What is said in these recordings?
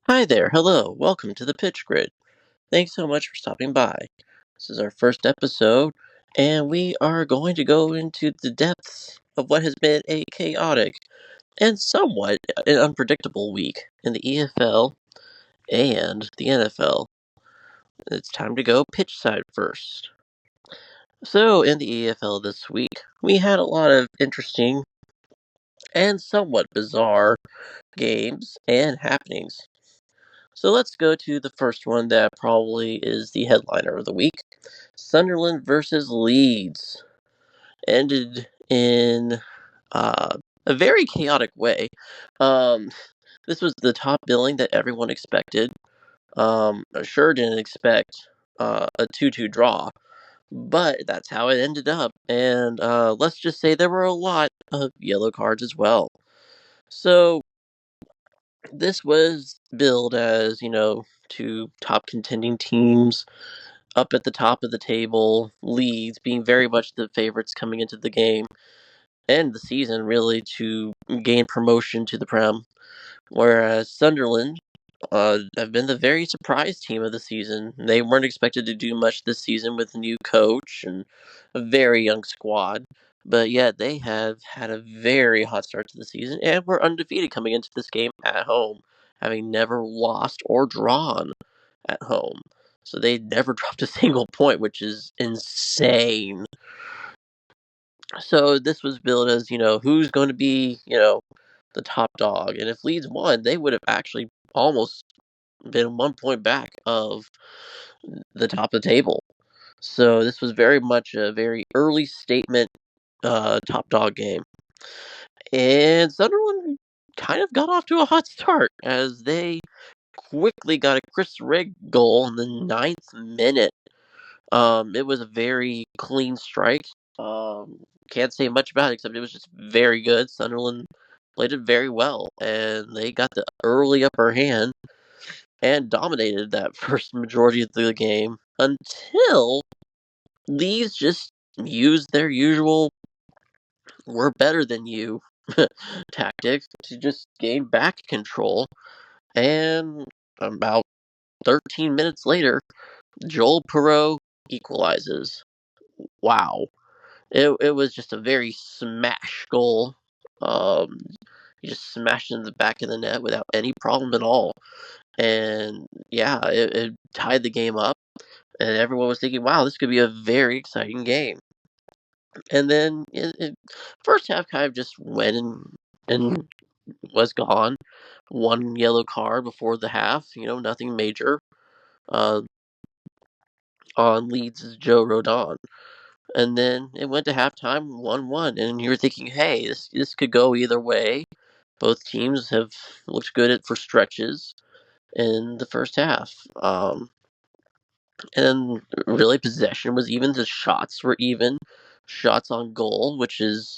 Hi there, hello, welcome to the Pitch Grid. Thanks so much for stopping by. This is our first episode, and we are going to go into the depths of what has been a chaotic and somewhat an unpredictable week in the EFL and the NFL. It's time to go pitch side first. So, in the EFL this week, we had a lot of interesting and somewhat bizarre games and happenings. So let's go to the first one that probably is the headliner of the week. Sunderland versus Leeds ended in a very chaotic way. Um, this was the top billing that everyone expected. I sure didn't expect a 2-2 draw, but that's how it ended up. And let's just say there were a lot of yellow cards as well. So this was billed as, two top contending teams up at the top of the table, Leeds being very much the favorites coming into the game and the season, really, to gain promotion to the Prem. Whereas Sunderland have been the very surprise team of the season. They weren't expected to do much this season with a new coach and a very young squad. But yet they have had a very hot start to the season and were undefeated coming into this game at home, having never lost or drawn at home. So they never dropped a single point, which is insane. So this was billed as, who's going to be, the top dog. And if Leeds won, they would have actually almost been 1 point back of the top of the table. So this was very much a very early statement top dog game. And Sunderland kind of got off to a hot start as they quickly got a Chris Rigg goal in the 9th minute. It was a very clean strike. Can't say much about it except it was just very good. Sunderland played it very well, and they got the early upper hand and dominated that first majority of the game until Leeds just used their usual "we're better than you" tactic to just gain back control. And about 13 minutes later, Joel Perot equalizes. Wow. It was just a very smash goal. Um, he just smashed in the back of the net without any problem at all. And yeah, it tied the game up, and everyone was thinking, "Wow, this could be a very exciting game." And then first half kind of just went and was gone. One yellow card before the half, nothing major. Uh, on Leeds' Joe Rodon. And then it went to halftime 1-1, and you were thinking, hey, this could go either way. Both teams have looked good for stretches in the first half. And really, possession was even. The shots were even. Shots on goal, which is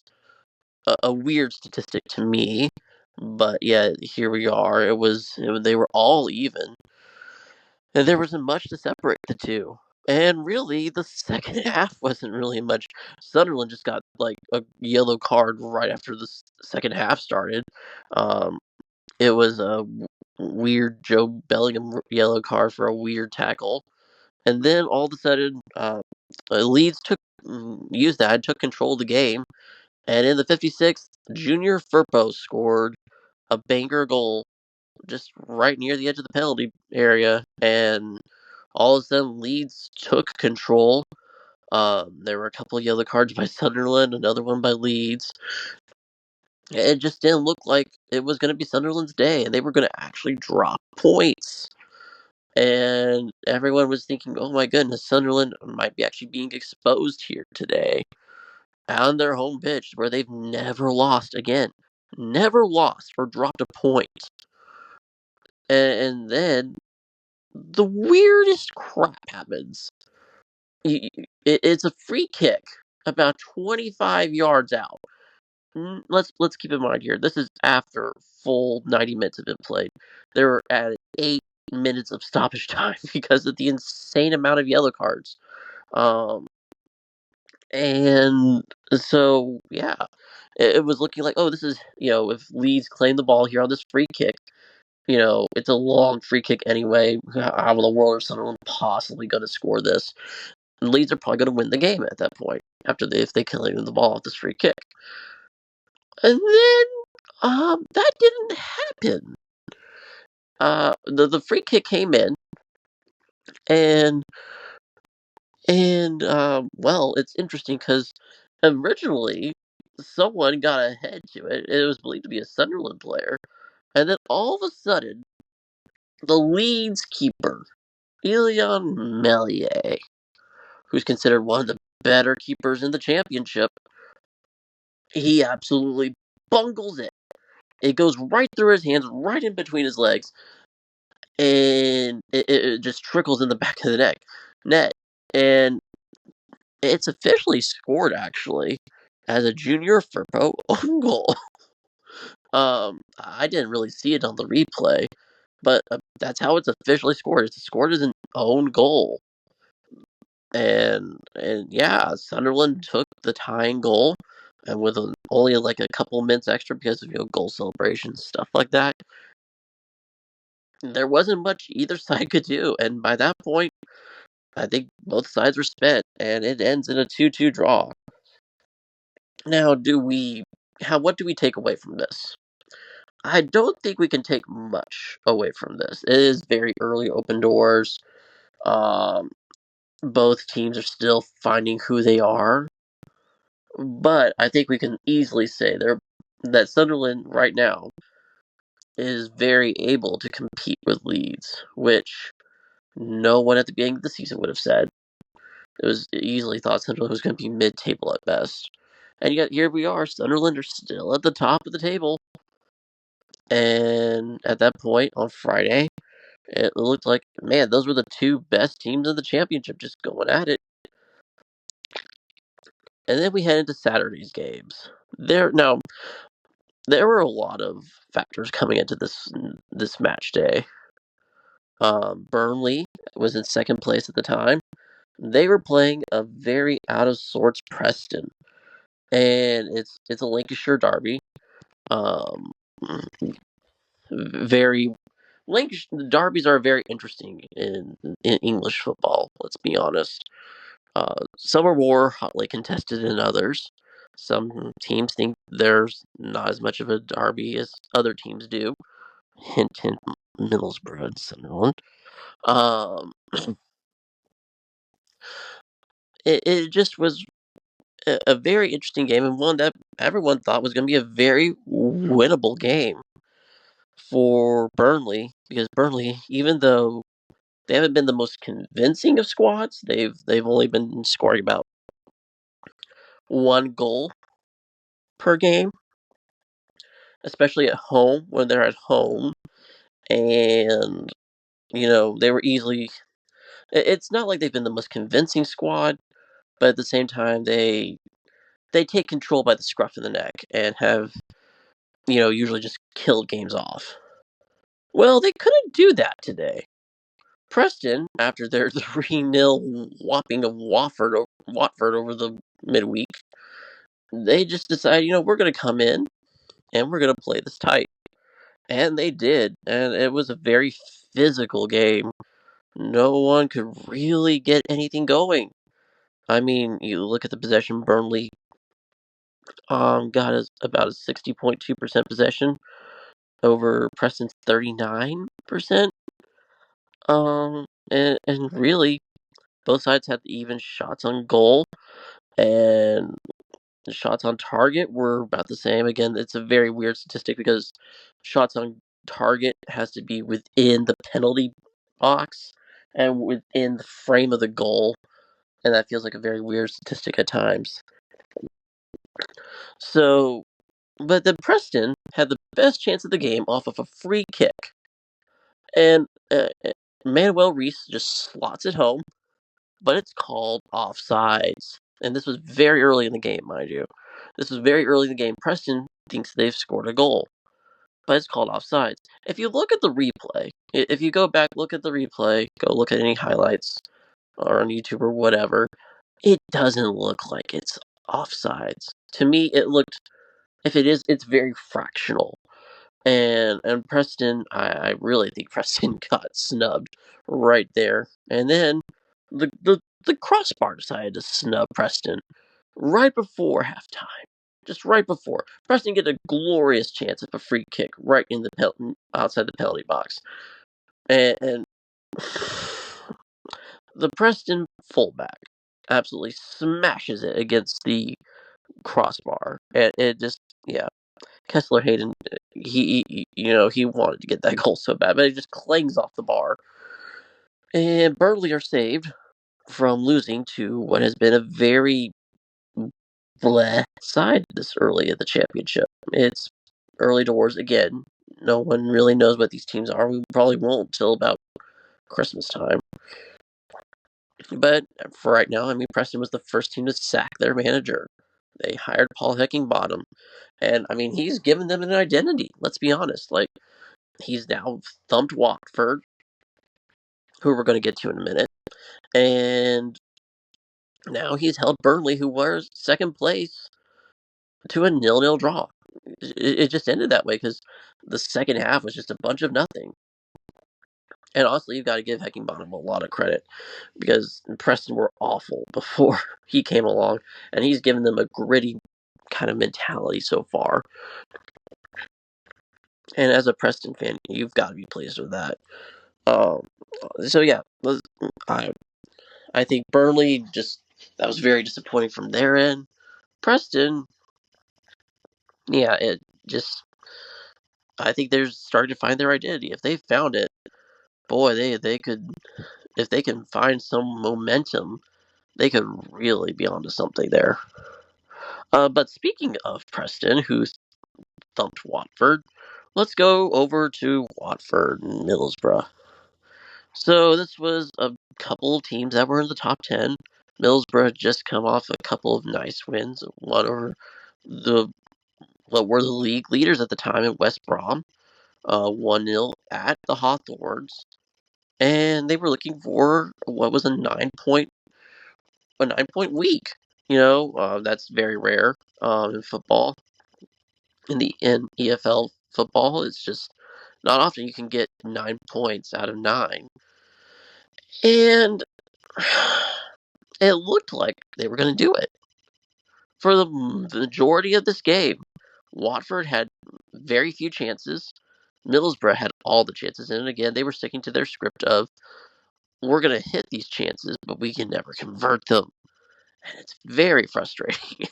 a weird statistic to me. But yeah, here we are. They were all even. And there wasn't much to separate the two. And really, the second half wasn't really much. Sunderland just got like a yellow card right after the second half started. Um, it was a weird Joe Bellingham yellow card for a weird tackle, and then all of a sudden, Leeds used that, took control of the game, and in the 56th, Junior Firpo scored a banger goal just right near the edge of the penalty area, and all of a sudden Leeds took control. There were a couple of yellow cards by Sunderland, another one by Leeds. It just didn't look like it was going to be Sunderland's day, and they were going to actually drop points. And everyone was thinking, oh my goodness, Sunderland might be actually being exposed here today on their home pitch where they've never lost again. Never lost or dropped a point. And then the weirdest crap happens. It's a free kick about 25 yards out. Let's keep in mind here. This is after full 90 minutes have been played. They were at 8 minutes of stoppage time because of the insane amount of yellow cards. And so yeah, it was looking like, oh, this is, if Leeds claim the ball here on this free kick, It's a long free kick anyway. How in the world is Sunderland possibly going to score this? And Leeds are probably going to win the game at that point if they clear the ball off this free kick. And then that didn't happen. The free kick came in, and well, it's interesting because originally someone got ahead to it. It was believed to be a Sunderland player, and then all of a sudden, the Leeds keeper, Ilion Melier, who's considered one of the better keepers in the championship, he absolutely bungles it. It goes right through his hands, right in between his legs, and it just trickles in the back of the net. And it's officially scored, actually, as a Junior Firpo own goal. I didn't really see it on the replay, but that's how it's officially scored. It's scored as an own goal. And yeah, Sunderland took the tying goal, and with only like a couple minutes extra because of goal celebrations, stuff like that, there wasn't much either side could do. And by that point, I think both sides were spent, and it ends in a 2-2 draw. Now, what do we take away from this? I don't think we can take much away from this. It is very early open doors. Um, both teams are still finding who they are, but I think we can easily say that Sunderland right now is very able to compete with Leeds, which no one at the beginning of the season would have said. It was easily thought Sunderland was going to be mid-table at best. And yet here we are, Sunderland are still at the top of the table. And at that point on Friday, it looked like, man, those were the two best teams in the championship just going at it. And then we head into Saturday's games. There were a lot of factors coming into this match day. Burnley was in second place at the time. They were playing a very out of sorts Preston, and it's a Lancashire derby. Um, very derbies are very interesting in English football. Let's be honest. Some are more hotly contested than others. Some teams think there's not as much of a derby as other teams do. Hint, hint, Middlesbrough and Sunderland. Um, it just was a very interesting game, and one that everyone thought was going to be a very winnable game for Burnley, because Burnley, even though they haven't been the most convincing of squads, they've only been scoring about one goal per game, especially at home when they're at home, and they were easily. It's not like they've been the most convincing squad, but at the same time they take control by the scruff of the neck and have usually just killed games off. Well, they couldn't do that today. Preston, after their 3-0 whopping of Watford over the midweek, they just decided, we're going to come in and we're going to play this tight. And they did. And it was a very physical game. No one could really get anything going. I mean, you look at the possession, Burnley got us about a 60.2% possession over Preston's 39%. And really, both sides had even shots on goal, and the shots on target were about the same. Again, it's a very weird statistic because shots on target has to be within the penalty box and within the frame of the goal, and that feels like a very weird statistic at times. So, but then Preston had the best chance of the game off of a free kick, and Manuel Reese just slots it home, but it's called offsides. And this was very early in the game, mind you. This was very early in the game. Preston thinks they've scored a goal, but it's called offsides. If you look at the replay, if you go back, look at the replay, go look at any highlights or on YouTube or whatever, it doesn't look like it's offsides. To me, it looked, if it is, it's very fractional. And Preston, I really think Preston got snubbed right there. And then the crossbar decided to snub Preston right before halftime. Just right before. Preston get a glorious chance of a free kick right in the outside the penalty box. And the Preston fullback absolutely smashes it against the crossbar. And it just, yeah. Kessler Hayden, he wanted to get that goal so bad, but it just clangs off the bar. And Burnley are saved from losing to what has been a very bleh side this early in the championship. It's early doors again. No one really knows what these teams are. We probably won't till about Christmas time. But for right now, I mean, Preston was the first team to sack their manager. They hired Paul Heckingbottom. And, I mean, he's given them an identity. Let's be honest. Like, he's now thumped Watford, who we're going to get to in a minute. And now he's held Burnley, who was second place, to a 0-0 draw. It just ended that way because the second half was just a bunch of nothing. And honestly, you've got to give Heckingbottom a lot of credit because Preston were awful before he came along, and he's given them a gritty kind of mentality so far. And as a Preston fan, you've got to be pleased with that. So yeah, I think Burnley that was very disappointing from their end. Preston, yeah, it just I think they're starting to find their identity. If they found it, boy, they could if they can find some momentum, they could really be onto something there. But speaking of Preston, who thumped Watford, let's go over to Watford and Middlesbrough. So this was a couple of teams that were in the top 10. Middlesbrough had just come off a couple of nice wins. One over what were the league leaders at the time in West Brom, 1-0 at the Hawthorns. And they were looking for what was a 9-point week. That's very rare in football. In EFL football, it's just not often you can get 9 points out of 9. And it looked like they were going to do it. For the majority of this game, Watford had very few chances. Middlesbrough had all the chances. And again, they were sticking to their script of, we're going to hit these chances, but we can never convert them. And it's very frustrating.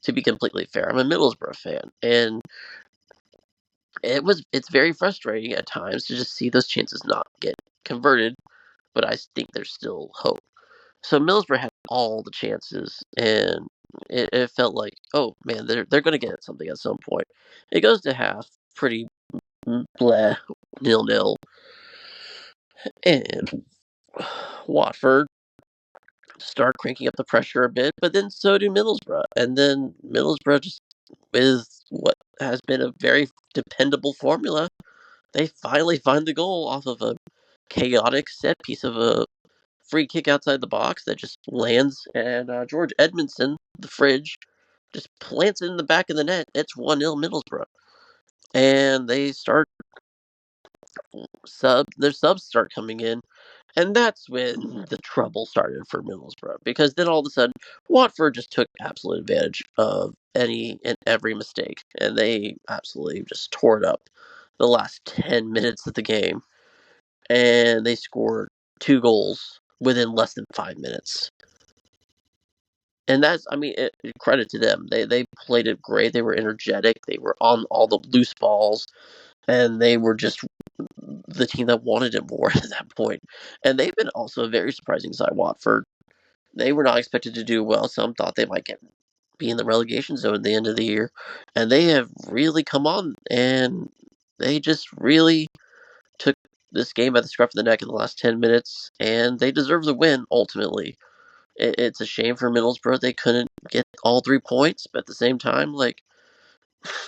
To be completely fair, I'm a Middlesbrough fan. And it's very frustrating at times to just see those chances not get converted. But I think there's still hope. So Middlesbrough had all the chances, and it felt like, oh man, they're going to get something at some point. It goes to half, pretty bleh, 0-0, and Watford start cranking up the pressure a bit, but then so do Middlesbrough, and then Middlesbrough just with what has been a very dependable formula, they finally find the goal off of a chaotic set piece of a free kick outside the box that just lands, and George Edmondson, the fridge, just plants it in the back of the net. It's 1-0 Middlesbrough. And they start their subs start coming in, and that's when the trouble started for Middlesbrough, because then all of a sudden Watford just took absolute advantage of any and every mistake, and they absolutely just tore it up the last 10 minutes of the game, and they scored 2 goals within less than 5 minutes. And that's, I mean, credit to them. They played it great. They were energetic. They were on all the loose balls, and they were just the team that wanted it more at that point. And they've been also a very surprising side, Watford. They were not expected to do well. Some thought they might be in the relegation zone at the end of the year, and they have really come on, and they just really took this game by the scruff of the neck in the last 10 minutes, and they deserve the win ultimately. It's a shame for Middlesbrough they couldn't get all 3 points, but at the same time, like,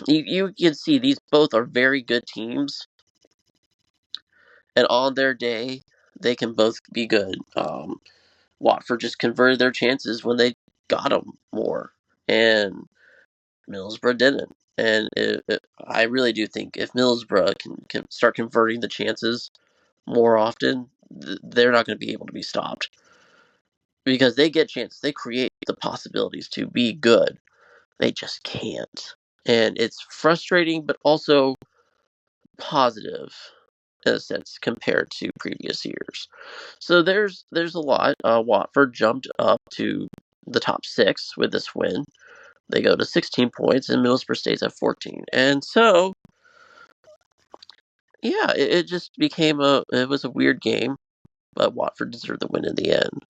you can see these both are very good teams, and on their day, they can both be good. Watford just converted their chances when they got them more, and Middlesbrough didn't. And I really do think if Middlesbrough can start converting the chances more often, they're not going to be able to be stopped because they get chances. They create the possibilities to be good. They just can't. And it's frustrating, but also positive in a sense compared to previous years. So there's a lot. Watford jumped up to the top six with this win. They go to 16 points, and Middlesbrough stays at 14. And so, yeah, it just became it was a weird game, but Watford deserved the win in the end.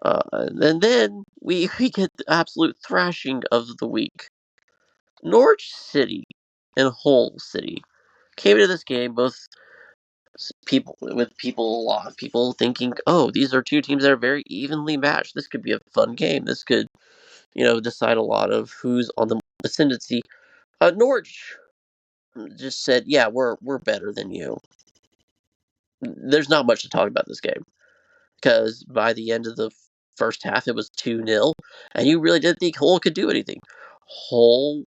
And then we get the absolute thrashing of the week. Norwich City and Hull City came into this game both a lot of people thinking, oh, these are two teams that are very evenly matched. This could be a fun game. This could, decide a lot of who's on the ascendancy. Norwich just said, yeah, we're better than you. There's not much to talk about this game because by the end of the first half, it was 2-0, and you really didn't think Hull could do anything. Hull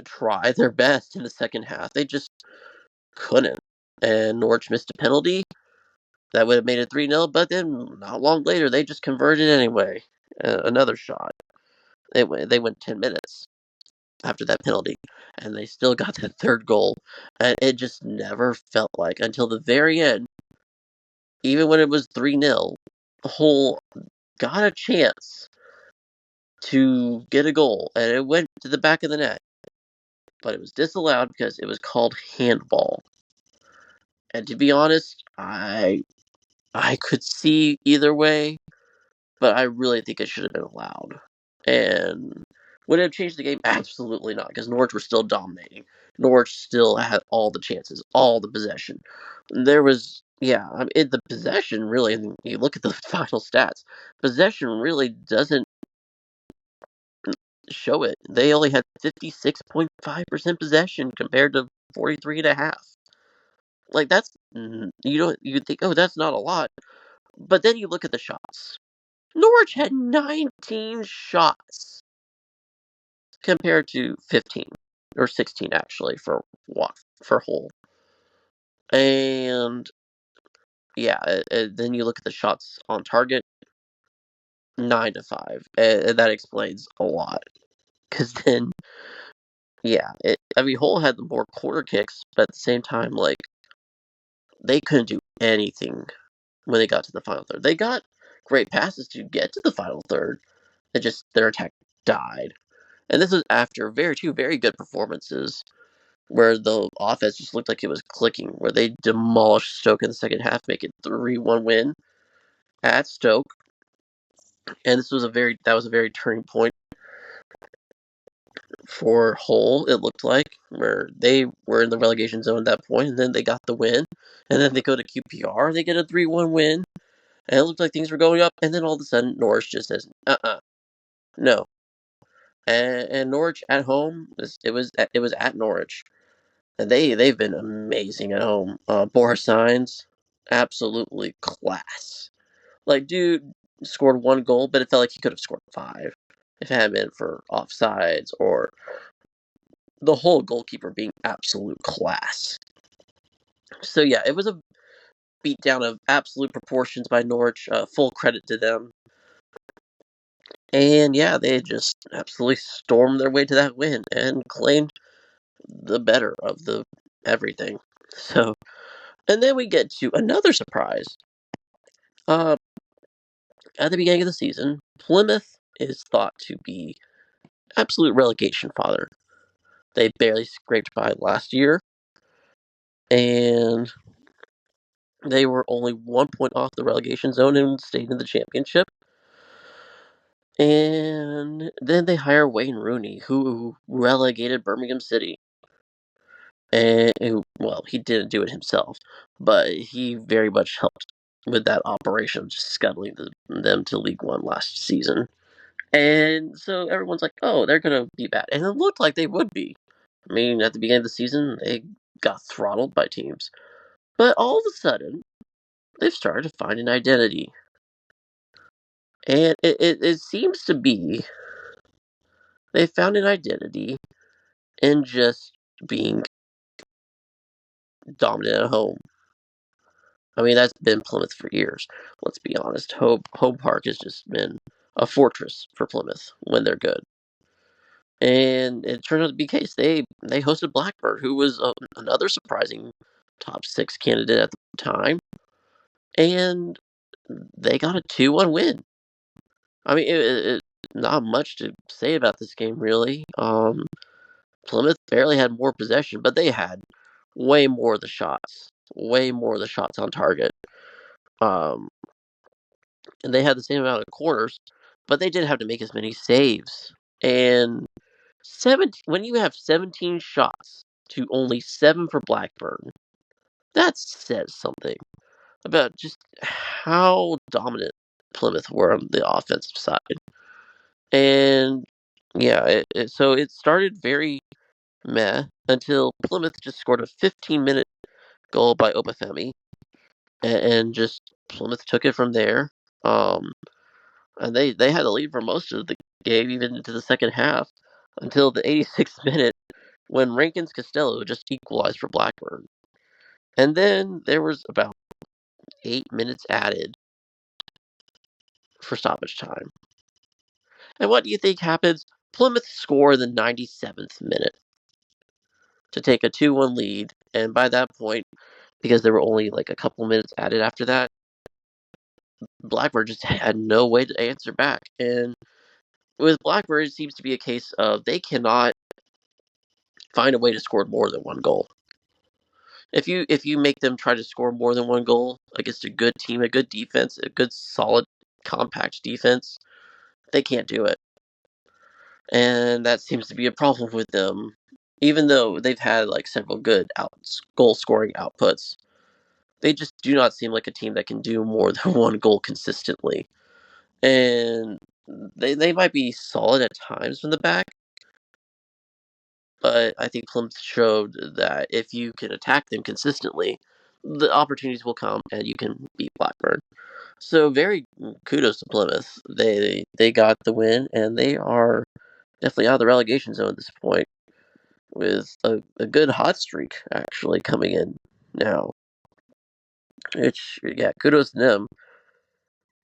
tried their best in the second half. They just couldn't. And Norwich missed a penalty that would have made it 3-0, but then not long later, they just converted anyway. Another shot. They went 10 minutes after that penalty, and they still got that third goal. And it just never felt like, until the very end, even when it was 3-0, Hull got a chance to get a goal, and it went to the back of the net. But it was disallowed because it was called handball. And to be honest, I could see either way, but I really think it should have been allowed. And would it have changed the game? Absolutely not, because Norwich were still dominating. Norwich still had all the chances, all the possession. There was, yeah, I mean, the possession really, and you look at the final stats, possession really doesn't show it. They only had 56.5% possession compared to 43.5. Like, that's, you think, oh, that's not a lot. But then you look at the shots. Norwich had 19 shots compared to 15 or 16 actually for Hull. And yeah, then you look at the shots on target, 9-5, and that explains a lot. Because then, yeah, I mean, Hull had the more quarter kicks, but at the same time, like, they couldn't do anything when they got to the final third. They got great passes to get to the final third. It just their attack died. And this was after two very good performances where the offense just looked like it was clicking, where they demolished Stoke in the second half, make it 3-1 win at Stoke. And that was a very turning point for Hull, it looked like, where they were in the relegation zone at that point, and then they got the win. And then they go to QPR, they get a 3-1 win. And it looked like things were going up, and then all of a sudden Norwich just says, no. And Norwich at home, it was at Norwich. And they've been amazing at home. Boris Signs, absolutely class. Like, dude scored one goal, but it felt like he could have scored five if it hadn't been for offsides or the whole goalkeeper being absolute class. So yeah, it was a beatdown of absolute proportions by Norwich. Full credit to them. And yeah, they just absolutely stormed their way to that win and claimed the better of the everything. So, and then we get to another surprise. Uh, at the beginning of the season, Plymouth is thought to be absolute relegation fodder. They barely scraped by last year, and they were only 1 point off the relegation zone and stayed in the championship. And then they hire Wayne Rooney, who relegated Birmingham City. And well, he didn't do it himself, but he very much helped with that operation, just scuttling them to League One last season. And so everyone's like, oh, they're going to be bad. And it looked like they would be. I mean, at the beginning of the season, they got throttled by teams. But all of a sudden, they've started to find an identity. And it seems to be They found an identity in just being dominant at home. I mean, that's been Plymouth for years. Let's be honest. Home Park has just been a fortress for Plymouth when they're good. And it turned out to be the case. They hosted Blackburn, who was another surprising top six candidate at the time, and they got a 2-1 win. I mean, not much to say about this game really. Plymouth barely had more possession, but they had way more of the shots on target. Um, and they had the same amount of corners, but they did have to make as many saves. And when you have 17 shots to only 7 for Blackburn, that says something about just how dominant Plymouth were on the offensive side. And yeah, so it started very meh until Plymouth just scored a 15-minute goal by Obafemi, and just Plymouth took it from there. Um, and they had the lead for most of the game, even into the second half, until the 86th minute when Rankins Costello just equalized for Blackburn. And then there was about 8 minutes added for stoppage time. And what do you think happens? Plymouth score in the 97th minute to take a 2-1 lead. And by that point, because there were only like a couple minutes added after that, Blackburn just had no way to answer back. And with Blackburn, it seems to be a case of they cannot find a way to score more than one goal. If you make them try to score more than one goal against a good team, a good defense, a good solid compact defense, they can't do it. And that seems to be a problem with them. Even though they've had like several good goal scoring outputs, they just do not seem like a team that can do more than one goal consistently. And they might be solid at times from the back, but I think Plymouth showed that if you can attack them consistently, the opportunities will come and you can beat Blackburn. So very kudos to Plymouth. They got the win and they are definitely out of the relegation zone at this point with a good hot streak actually coming in now. Which yeah, kudos to them.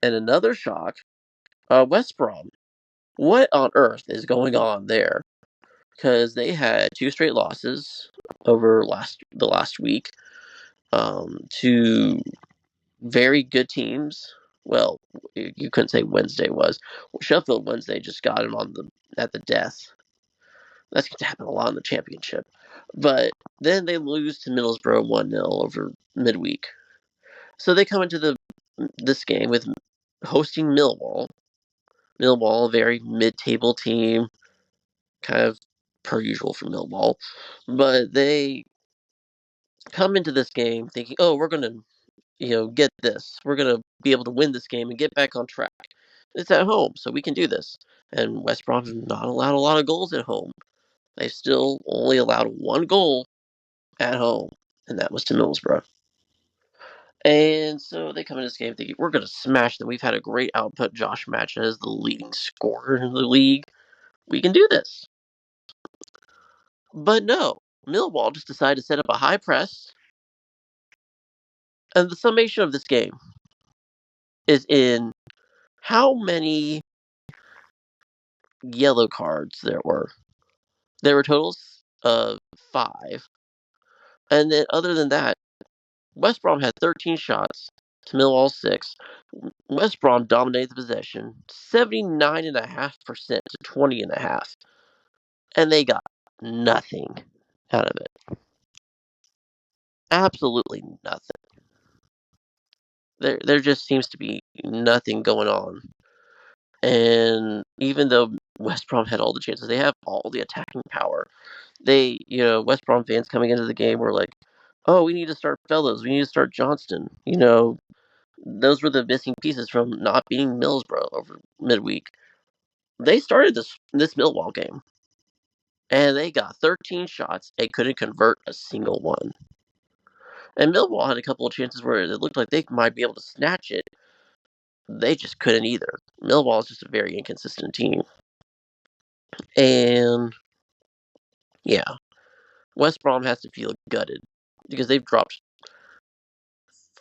And another shock, West Brom. What on earth is going on there? Because they had two straight losses over the last week to very good teams. Well, you couldn't say Wednesday was. Sheffield Wednesday just got him at the death. That's going to happen a lot in the championship. But then they lose to Middlesbrough 1-0 over midweek. So they come into this game with hosting Millwall. Millwall, a very mid-table team, kind of per usual for Millwall. But they come into this game thinking, "Oh, we're going to, get this. We're going to be able to win this game and get back on track. It's at home, so we can do this." And West Brom have not allowed a lot of goals at home. They still only allowed one goal at home, and that was to Middlesbrough. And so they come in this game thinking, we're going to smash them. We've had a great output. Josh Match as the leading scorer in the league. We can do this. But no, Millwall just decided to set up a high press. And the summation of this game is in how many yellow cards there were. There were totals of 5. And then other than that, West Brom had 13 shots to Millwall 6. West Brom dominated the possession 79.5% to 20.5%. And they got nothing out of it. Absolutely nothing. There just seems to be nothing going on. And even though West Brom had all the chances, they have all the attacking power. West Brom fans coming into the game were like, "Oh, we need to start Fellows. We need to start Johnston." Those were the missing pieces from not beating Middlesbrough over midweek. They started this Millwall game, and they got 13 shots and couldn't convert a single one. And Millwall had a couple of chances where it looked like they might be able to snatch it. They just couldn't either. Millwall is just a very inconsistent team. And yeah, West Brom has to feel gutted because they've dropped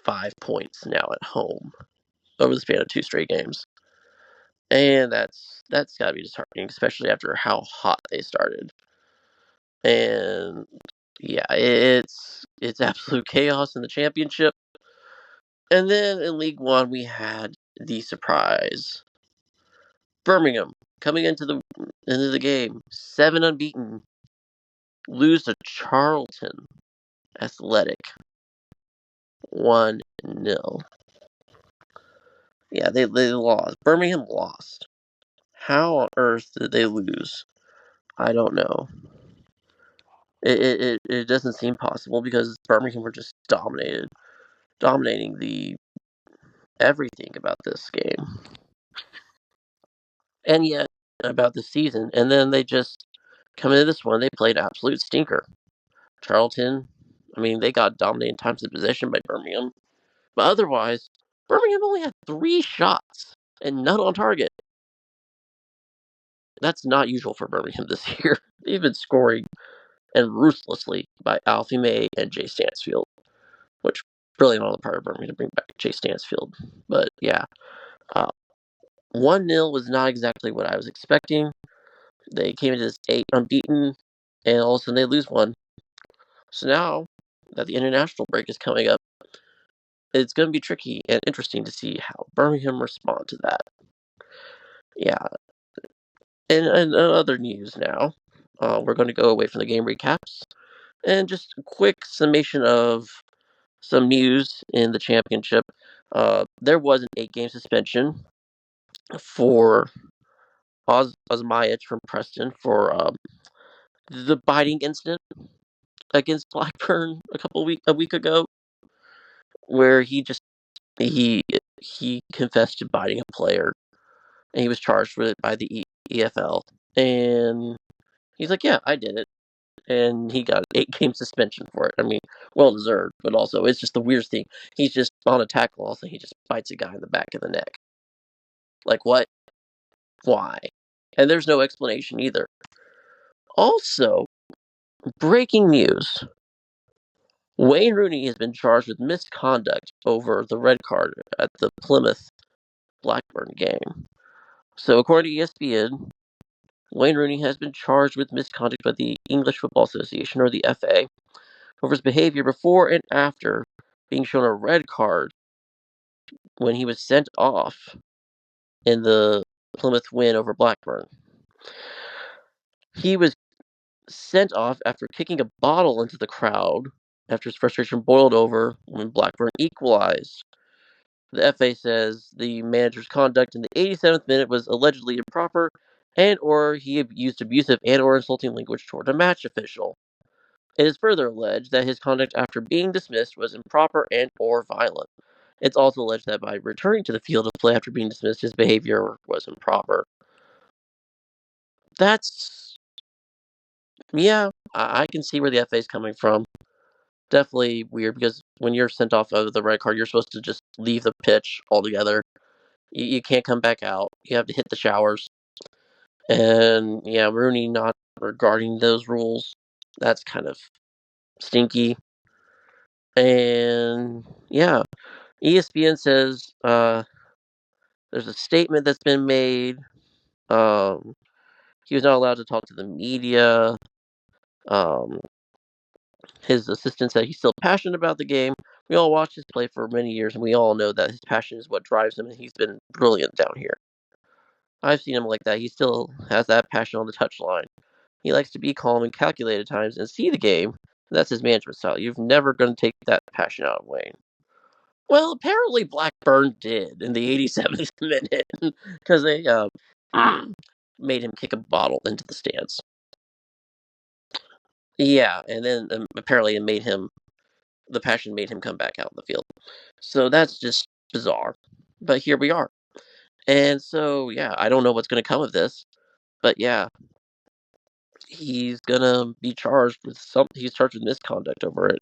5 points now at home over the span of two straight games, and that's got to be disheartening, especially after how hot they started. And yeah, it's absolute chaos in the championship. And then in League One, we had the surprise Birmingham coming into the game 7 unbeaten, lose to Charlton Athletic 1-0. Yeah, they lost. Birmingham lost. How on earth did they lose? I don't know. It doesn't seem possible because Birmingham were just dominating the everything about this game, and yet about the season. And then they just come into this one. They played an absolute stinker. Charlton, I mean, they got dominated times of possession by Birmingham, but otherwise, Birmingham only had 3 shots and none on target. That's not usual for Birmingham this year. They've been scoring and ruthlessly by Alfie May and Jay Stansfield, which brilliant on the part of Birmingham to bring back Jay Stansfield. But yeah, uh, 1-0 was not exactly what I was expecting. They came into this 8 unbeaten, and all of a sudden they lose one. So now that the international break is coming up, it's going to be tricky and interesting to see how Birmingham respond to that. Yeah, and other news now, we're going to go away from the game recaps and just a quick summation of some news in the championship. There was an 8-game suspension for Osmajic from Preston for the biting incident against Blackburn a week ago, where he confessed to biting a player, and he was charged with it by the EFL, and he's like, "Yeah, I did it," and he got an 8-game suspension for it. I mean, well deserved, but also it's just the weirdest thing. He's just on a tackle, also he just bites a guy in the back of the neck. Like what? Why? And there's no explanation either. Also, breaking news. Wayne Rooney has been charged with misconduct over the red card at the Plymouth Blackburn game. So, according to ESPN, Wayne Rooney has been charged with misconduct by the English Football Association, or the FA, over his behavior before and after being shown a red card when he was sent off in the Plymouth win over Blackburn. He was sent off after kicking a bottle into the crowd after his frustration boiled over when Blackburn equalized. The FA says the manager's conduct in the 87th minute was allegedly improper and or he used abusive and or insulting language toward a match official. It is further alleged that his conduct after being dismissed was improper and or violent. It's also alleged that by returning to the field of play after being dismissed, his behavior was improper. That's, yeah, I can see where the FA is coming from. Definitely weird because when you're sent off of the red card, you're supposed to just leave the pitch altogether. You can't come back out. You have to hit the showers. And yeah, Rooney not regarding those rules. That's kind of stinky. And yeah, ESPN says there's a statement that's been made. Um, he was not allowed to talk to the media. Um, his assistant said he's still passionate about the game. We all watched his play for many years, and we all know that his passion is what drives him, and he's been brilliant down here. I've seen him like that. He still has that passion on the touchline. He likes to be calm and calculated at times and see the game. That's his management style. You're never going to take that passion out of Wayne. Well, apparently Blackburn did in the 87th minute because they made him kick a bottle into the stands. Yeah, and then apparently the passion made him come back out in the field. So that's just bizarre. But here we are. And so, yeah, I don't know what's going to come of this. But yeah, he's going to be charged with something. He's charged with misconduct over it.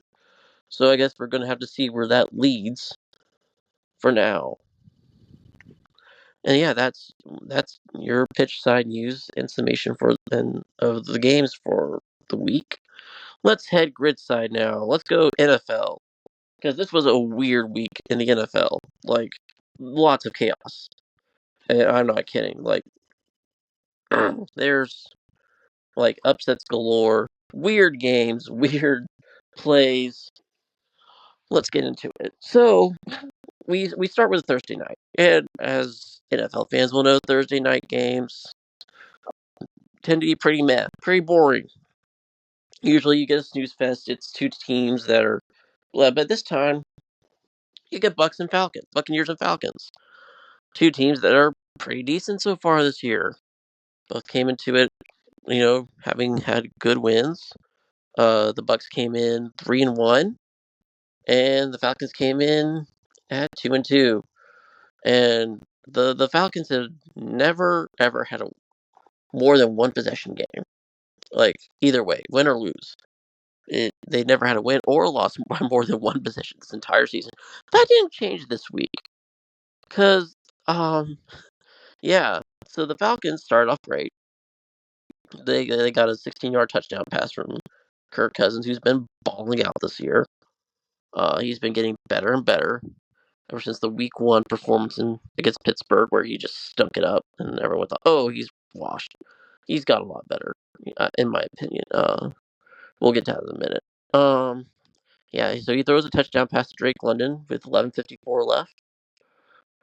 So I guess we're going to have to see where that leads for now. And yeah, that's your pitch side news and summation for and of the games for the week. Let's head grid side now. Let's go NFL because this was a weird week in the NFL. Like lots of chaos. And I'm not kidding. Like there's like upsets galore, weird games, weird plays. Let's get into it. So we start with Thursday night, and as NFL fans will know, Thursday night games tend to be pretty meh, pretty boring. Usually, you get a snooze fest. It's two teams that are, well, but this time you get Bucks and Falcons, Buccaneers and Falcons, two teams that are pretty decent so far this year. Both came into it, having had good wins. The Bucks came in 3-1, and the Falcons came in at 2-2. And the Falcons have never ever had a more than one possession game. Like either way, win or lose. They never had a win or loss by more than one possession this entire season. That didn't change this week. Cause yeah. So the Falcons started off great. They got a 16-yard touchdown pass from Kirk Cousins, who's been balling out this year. He's been getting better and better ever since the Week 1 performance against Pittsburgh, where he just stunk it up, and everyone thought, "Oh, he's washed." He's got a lot better, in my opinion. We'll get to that in a minute. Yeah. So he throws a touchdown pass to Drake London with 11:54 left,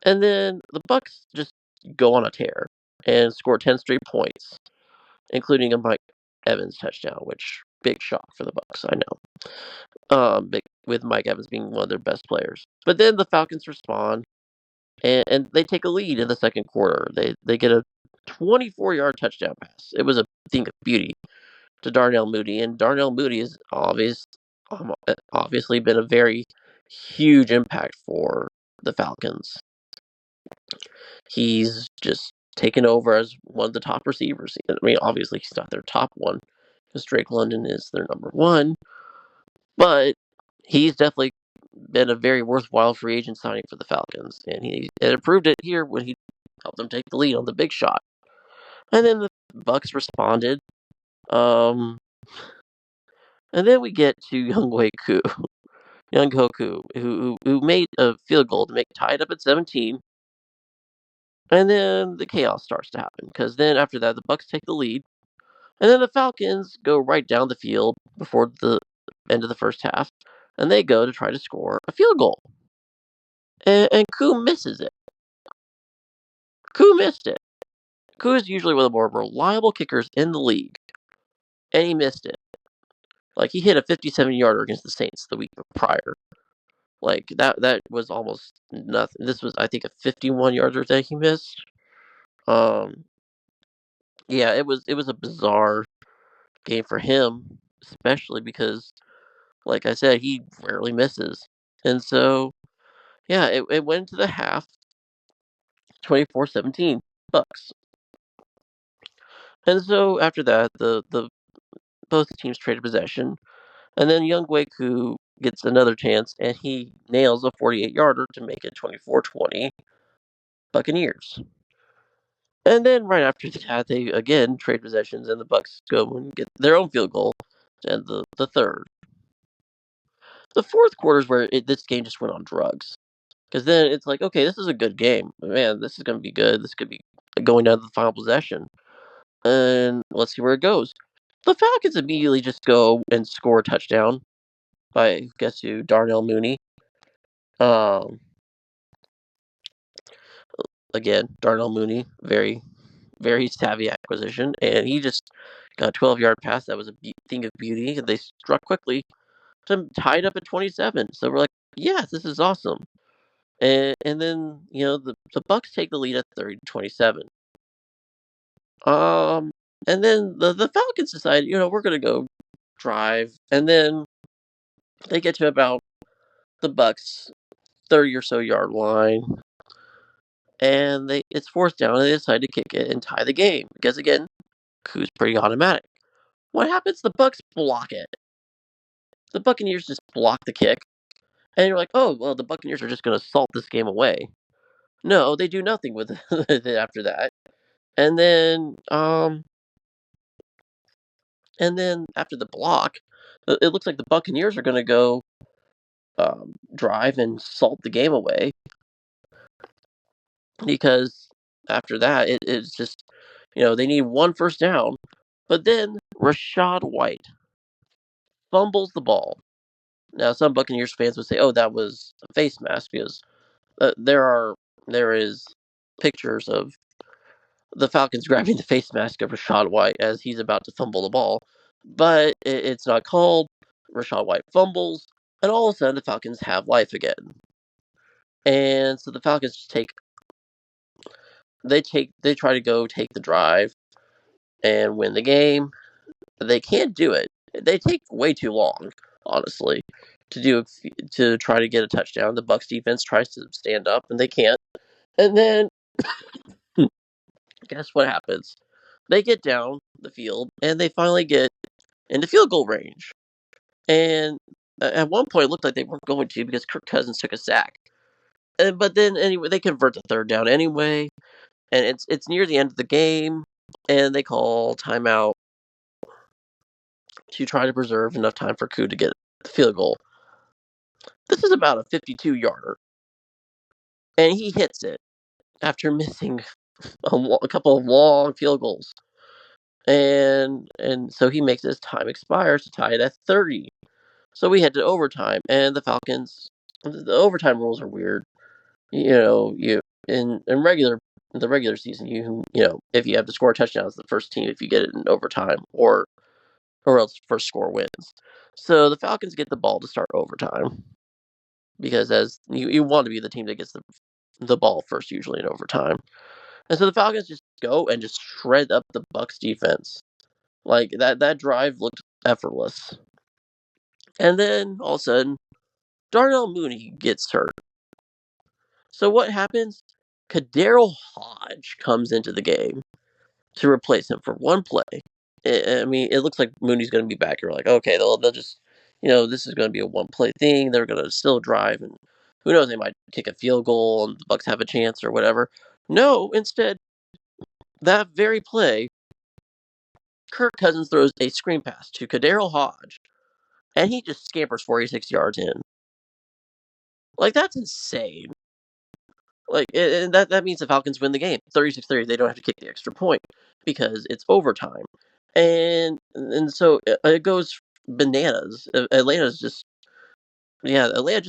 and then the Bucks just go on a tear and score 10 straight points, including a Mike Evans touchdown, which big shock for the Bucks. I know. With Mike Evans being one of their best players. But then the Falcons respond and they take a lead in the second quarter. They get a 24-yard touchdown pass. It was a thing of beauty to Darnell Mooney, and Darnell Mooney has obviously been a very huge impact for the Falcons. He's just taken over as one of the top receivers. I mean, obviously he's not their top one because Drake London is their number one, but he's definitely been a very worthwhile free agent signing for the Falcons, and he proved it here when he helped them take the lead on the big shot. And then the Bucks responded. Um, and then we get to Young Hoku, who made a field goal to make tied up at 17. And then the chaos starts to happen because then after that the Bucks take the lead, and then the Falcons go right down the field before the end of the first half, and they go to try to score a field goal, and Koo misses it. Koo missed it. Koo is usually one of the more reliable kickers in the league, and he missed it. Like he hit a 57-yarder against the Saints the week prior. Like that was almost nothing. This was, I think, a 51-yarder that he missed. Um, yeah, it was a bizarre game for him, especially because, like I said, he rarely misses, and so yeah, it went into the half, 24-17 Bucks, and so after that, the both teams traded possession. And then Young Waku gets another chance, and he nails a 48-yarder to make it 24-20 Buccaneers. And then right after that, they again trade possessions, and the Bucks go and get their own field goal to end the third. The fourth quarter is where this game just went on drugs. Because then it's like, okay, this is a good game. Man, this is going to be good. This could be going down to the final possession. And let's see where it goes. The Falcons immediately just go and score a touchdown by, guess who, Darnell Mooney. Um, Again, Darnell Mooney, very, very savvy acquisition, and he just got a 12-yard pass that was a thing of beauty, and they struck quickly to tie it up at 27. So we're like, yeah, this is awesome. And then the Bucks take the lead at 30-27. Um, and then the Falcons decide, we're gonna go drive, and then they get to about the Bucks 30 or so yard line, and it's fourth down, and they decide to kick it and tie the game because again, Koo's pretty automatic. What happens? The Bucks block it. The Buccaneers just block the kick, and you're like, oh well, the Buccaneers are just going to salt this game away. No, they do nothing with it after that. And then, after the block, it looks like the Buccaneers are gonna go, drive and salt the game away because after that, it's just, they need one first down, but then Rashad White fumbles the ball. Now, some Buccaneers fans would say, "Oh, that was a face mask," because there is pictures of the Falcons grabbing the face mask of Rashad White as he's about to fumble the ball, but it's not called. Rashad White fumbles, and all of a sudden the Falcons have life again. And so the Falcons just they try to go take the drive and win the game. They can't do it. They take way too long, honestly, to try to get a touchdown. The Bucks defense tries to stand up and they can't. And then guess what happens? They get down the field and they finally get into field goal range. And at one point, it looked like they weren't going to because Kirk Cousins took a sack. But then, anyway, they convert the third down anyway, and it's near the end of the game, and they call timeout to try to preserve enough time for Koo to get the field goal. This is about a 52-yarder, and he hits it after missing a couple of long field goals, and so he makes his time expires to tie it at 30. So we head to overtime, and the Falcons. The overtime rules are weird. You in the regular season, if you have to score a touchdown as the first team if you get it in overtime, or else first score wins. So the Falcons get the ball to start overtime because as you want to be the team that gets the ball first usually in overtime. And so the Falcons just go and just shred up the Bucks defense. Like that drive looked effortless. And then all of a sudden, Darnell Mooney gets hurt. So what happens? Kadarius Hodge comes into the game to replace him for one play. I mean, it looks like Mooney's going to be back. You're like, okay, they'll just, this is going to be a one play thing. They're going to still drive, and who knows, they might kick a field goal and the Bucks have a chance or whatever. No, instead, that very play, Kirk Cousins throws a screen pass to Kadarius Hodge, and he just scampers 46 yards in. Like, that's insane. Like, and that means the Falcons win the game 36-30. They don't have to kick the extra point because it's overtime. And so it goes bananas. Atlanta just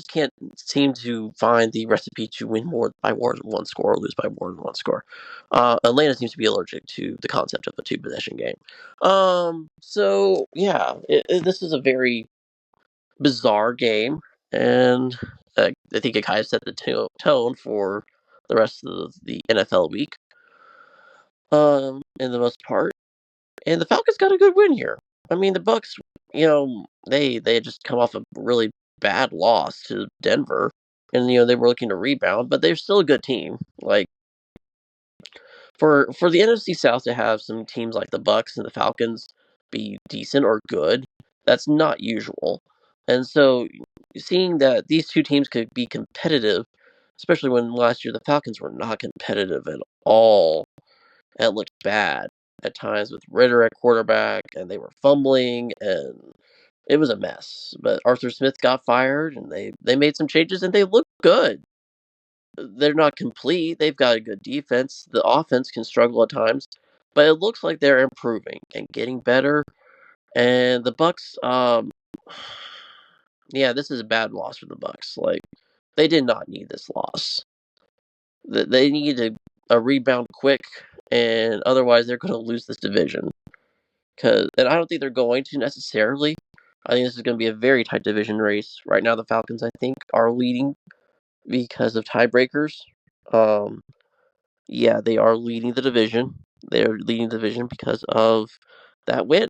can't seem to find the recipe to win more than one score or lose by more than one score. Atlanta seems to be allergic to the concept of a two possession game. So yeah, this is a very bizarre game, and I think it kind of set the tone for the rest of the NFL week. In the most part, and the Falcons got a good win here. I mean, the Bucks, they had just come off a really bad loss to Denver, and they were looking to rebound, but they're still a good team. Like for the NFC South to have some teams like the Bucks and the Falcons be decent or good, that's not usual. And so seeing that these two teams could be competitive, especially when last year the Falcons were not competitive at all, and it looked bad at times with Ritter at quarterback, and they were fumbling, and it was a mess. But Arthur Smith got fired, and they made some changes, and they look good. They're not complete. They've got a good defense. The offense can struggle at times, but it looks like they're improving and getting better. And the Bucks, yeah, this is a bad loss for the Bucks. Like they did not need this loss. They need a rebound quick, and otherwise they're going to lose this division. And I don't think they're going to necessarily. I think this is going to be a very tight division race. Right now, the Falcons, I think, are leading because of tiebreakers. Um, yeah, they are leading the division. They're leading the division because of that win,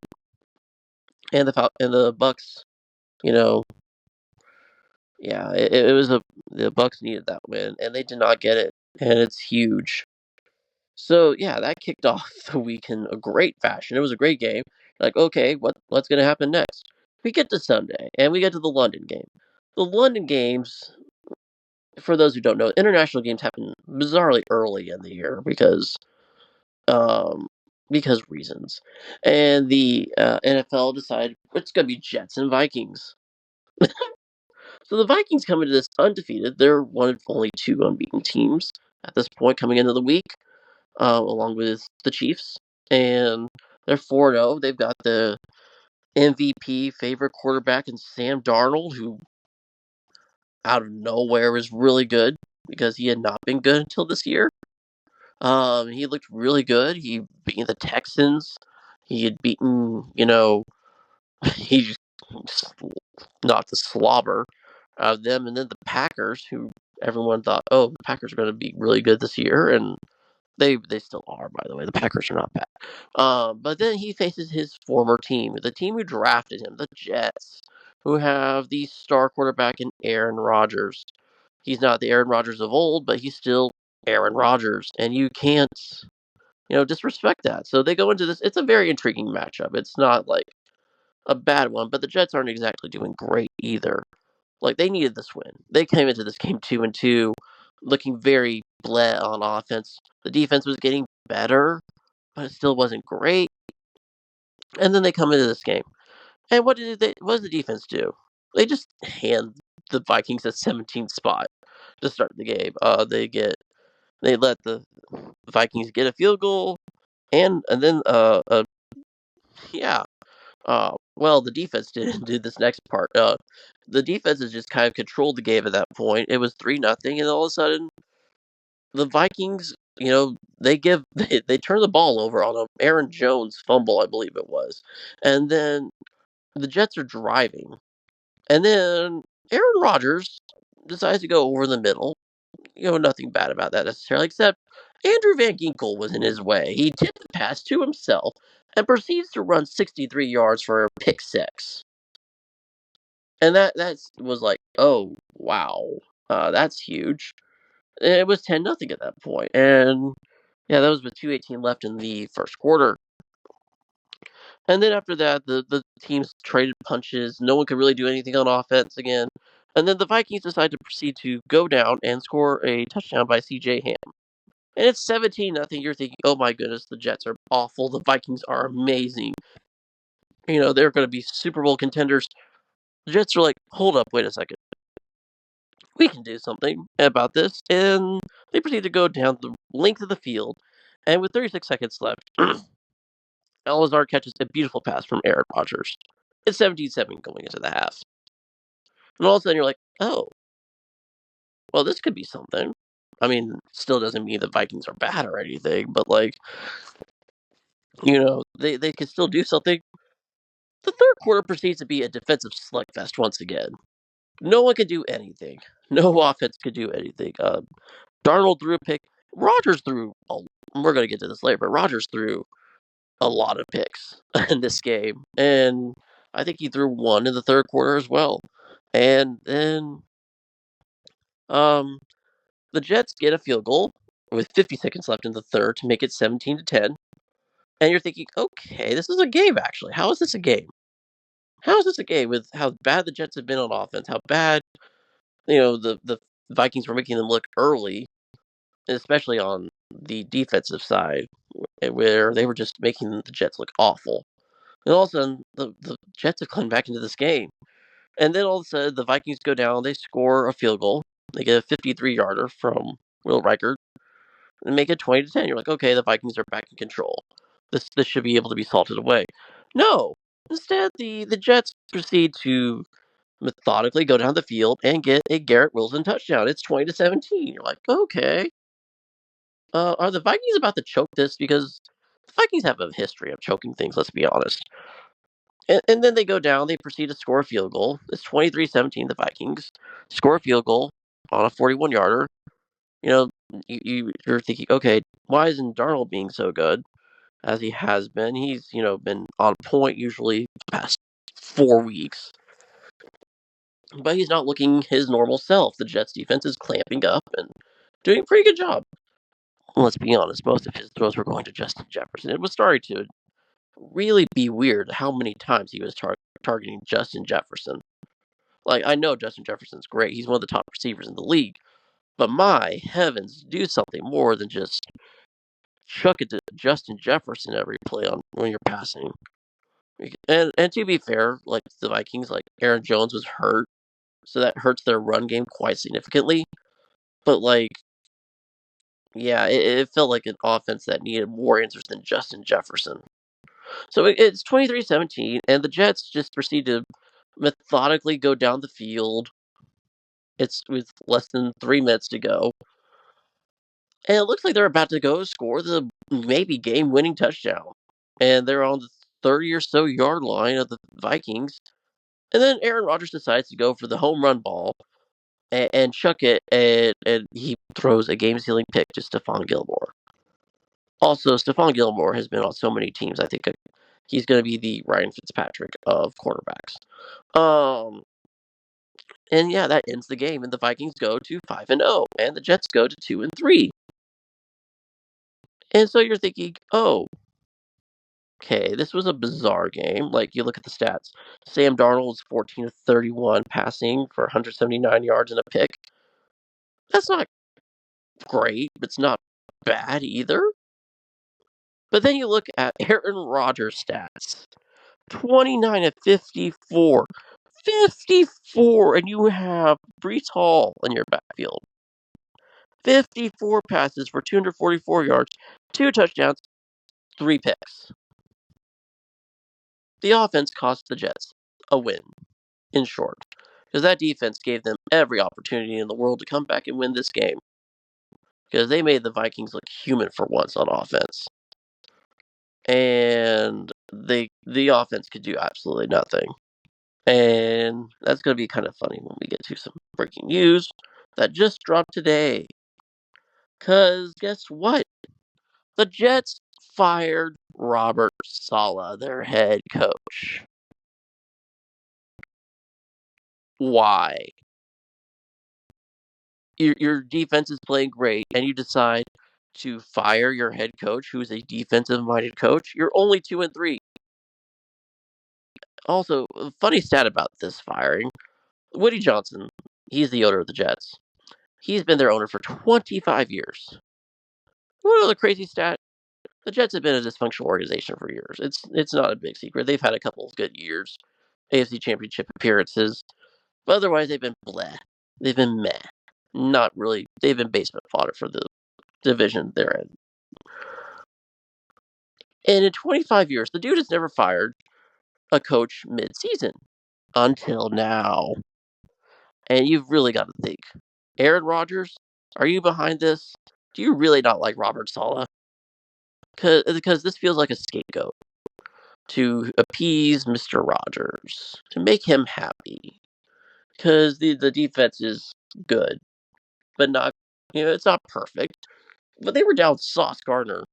and the Bucks. You know, yeah, it was the Bucks needed that win, and they did not get it, and it's huge. So yeah, that kicked off the week in a great fashion. It was a great game. Like, okay, what's going to happen next? We get to Sunday, and we get to the London game. The London games for those who don't know, international games happen bizarrely early in the year um, because reasons. And the NFL decided it's going to be Jets and Vikings. So the Vikings come into this undefeated. They're one of only two unbeaten teams at this point coming into the week, along with the Chiefs. And they're 4-0. They've got the MVP favorite quarterback in Sam Darnold, who out of nowhere was really good because he had not been good until this year. He looked really good. He beat the Texans. He had beaten, he just knocked the slobber out of them, and then the Packers, who everyone thought, oh, the Packers are going to be really good this year, and they still are, by the way. The Packers are not bad. But then he faces his former team, the team who drafted him, the Jets, who have the star quarterback in Aaron Rodgers. He's not the Aaron Rodgers of old, but he's still Aaron Rodgers, and you can't, disrespect that. So they go into this. It's a very intriguing matchup. It's not like a bad one, but the Jets aren't exactly doing great either. Like they needed this win. They came into this game 2-2, looking very bleh on offense. The defense was getting better, but it still wasn't great. And then they come into this game, and what does the defense do? They just hand the Vikings a 17th spot to start the game. They let the Vikings get a field goal, and then yeah. Well, the defense didn't do this next part. The defense has just kind of controlled the game at that point. It was 3-0, and all of a sudden, the Vikings, they turn the ball over on a Aaron Jones fumble, I believe it was, and then the Jets are driving, and then Aaron Rodgers decides to go over the middle. Nothing bad about that necessarily, except Andrew Van Ginkel was in his way. He tipped the pass to himself and proceeds to run 63 yards for a pick six. And that was like, oh wow, that's huge. And it was 10-0 at that point, and yeah, that was with 2:18 left in the first quarter. And then after that, the teams traded punches. No one could really do anything on offense again. And then the Vikings decide to proceed to go down and score a touchdown by C.J. Ham. And it's 17-0. You're thinking, oh my goodness, the Jets are awful. The Vikings are amazing. They're going to be Super Bowl contenders. The Jets are like, hold up, wait a second. We can do something about this. And they proceed to go down the length of the field. And with 36 seconds left, Elazar catches a beautiful pass from Aaron Rodgers. It's 17-7 going into the half. And all of a sudden you're like, oh, well, this could be something. I mean, still doesn't mean the Vikings are bad or anything, but they could still do something. The third quarter proceeds to be a defensive slugfest once again. No one could do anything. No offense could do anything. Darnold threw a pick. Rodgers threw. We're going to get to this later, but Rodgers threw a lot of picks in this game, and I think he threw one in the third quarter as well. And then, the Jets get a field goal with 50 seconds left in the third to make it 17-10. And you're thinking, okay, this is a game. Actually, how is this a game? How is this a game with how bad the Jets have been on offense? How bad the Vikings were making them look early, especially on the defensive side, where they were just making the Jets look awful. And all of a sudden, the Jets have come back into this game. And then all of a sudden, the Vikings go down. They score a field goal. They get a 53-yarder from Will Reichert and make it 20-10. You're like, okay, the Vikings are back in control. This should be able to be salted away. No. Instead, the Jets proceed to methodically go down the field and get a Garrett Wilson touchdown. It's 20-17. You're like, okay. Are the Vikings about to choke this? Because the Vikings have a history of choking things, let's be honest. And then they go down, they proceed to score a field goal. It's 23-17, the Vikings score a field goal on a 41-yarder. You're thinking, okay, why isn't Darnold being so good as he has been? He's, been on point usually the past 4 weeks. But he's not looking his normal self. The Jets defense is clamping up and doing a pretty good job. Let's be honest, most of his throws were going to Justin Jefferson. It was starting to really be weird how many times he was targeting Justin Jefferson. Like, I know Justin Jefferson's great. He's one of the top receivers in the league. But my heavens, do something more than just chuck it to Justin Jefferson every play on when you're passing. And to be fair, like the Vikings, like Aaron Jones was hurt, so that hurts their run game quite significantly. But like, yeah, it felt like an offense that needed more answers than Justin Jefferson. So it's 23-17, and the Jets just proceed to methodically go down the field. It's with less than 3 minutes to go. And it looks like they're about to go score the maybe game-winning touchdown. And they're on the 30 or so yard line of the Vikings. And then Aaron Rodgers decides to go for the home run ball and chuck it, and he throws a game-sealing pick to Stephon Gilmore. Also, Stephon Gilmore has been on so many teams. I think he's going to be the Ryan Fitzpatrick of quarterbacks. And yeah, that ends the game, and the Vikings go to 5-0, and the Jets go to 2-3. And so you're thinking, oh, okay, this was a bizarre game. Like, you look at the stats. Sam Darnold is 14 of 31 passing for 179 yards and a pick. That's not great, but it's not bad either. But then you look at Aaron Rodgers' stats. 29 of 54. 54, and you have Breece Hall in your backfield. 54 passes for 244 yards, 2 touchdowns, 3 picks. The offense cost the Jets a win, in short, because that defense gave them every opportunity in the world to come back and win this game, because they made the Vikings look human for once on offense. And the offense could do absolutely nothing. And that's going to be kind of funny when we get to some breaking news that just dropped today. Because guess what? The Jets fired Robert Saleh, their head coach. Why? Your defense is playing great, and you decide to fire your head coach, who is a defensive-minded coach. You're only 2-3. Also, a funny stat about this firing: Woody Johnson, he's the owner of the Jets. He's been their owner for 25 years. What other crazy stat? The Jets have been a dysfunctional organization for years. It's not a big secret. They've had a couple of good years, AFC Championship appearances, but otherwise they've been bleh. They've been meh. Not really. They've been basement fodder for the division they're in. And in 25 years, the dude has never fired a coach mid-season until now. And you've really got to think, Aaron Rodgers, are you behind this? Do you really not like Robert Saleh? Because this feels like a scapegoat to appease Mr. Rodgers, to make him happy. Because the defense is good, but not, it's not perfect. But they were down Sauce Gardner,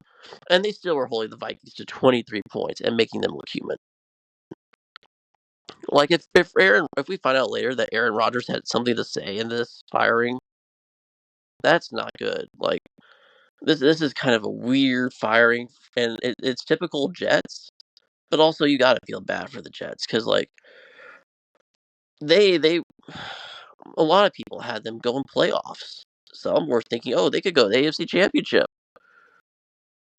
and they still were holding the Vikings to 23 points and making them look human. Like, if we find out later that Aaron Rodgers had something to say in this firing, that's not good. Like, this is kind of a weird firing, and it's typical Jets. But also, you gotta feel bad for the Jets because, like, they a lot of people had them go in playoffs. Some were thinking, oh, they could go to the AFC Championship.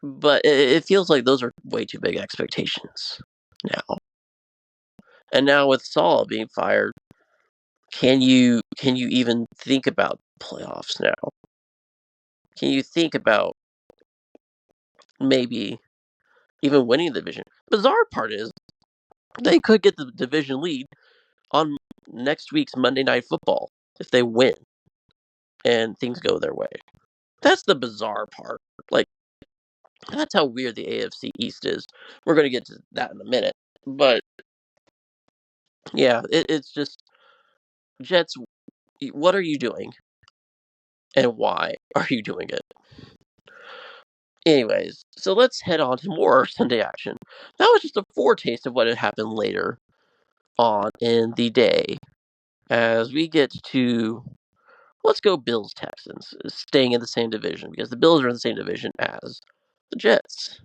But it feels like those are way too big expectations now. And now with Saul being fired, can you even think about playoffs now? Can you think about maybe even winning the division? Bizarre part is they could get the division lead on next week's Monday Night Football if they win and things go their way. That's the bizarre part. Like, that's how weird the AFC East is. We're going to get to that in a minute. But yeah, it's just Jets. What are you doing? And why are you doing it? Anyways, so let's head on to more Sunday action. That was just a foretaste of what had happened later on in the day as we get to, let's go Bills Texans, staying in the same division because the Bills are in the same division as the Jets.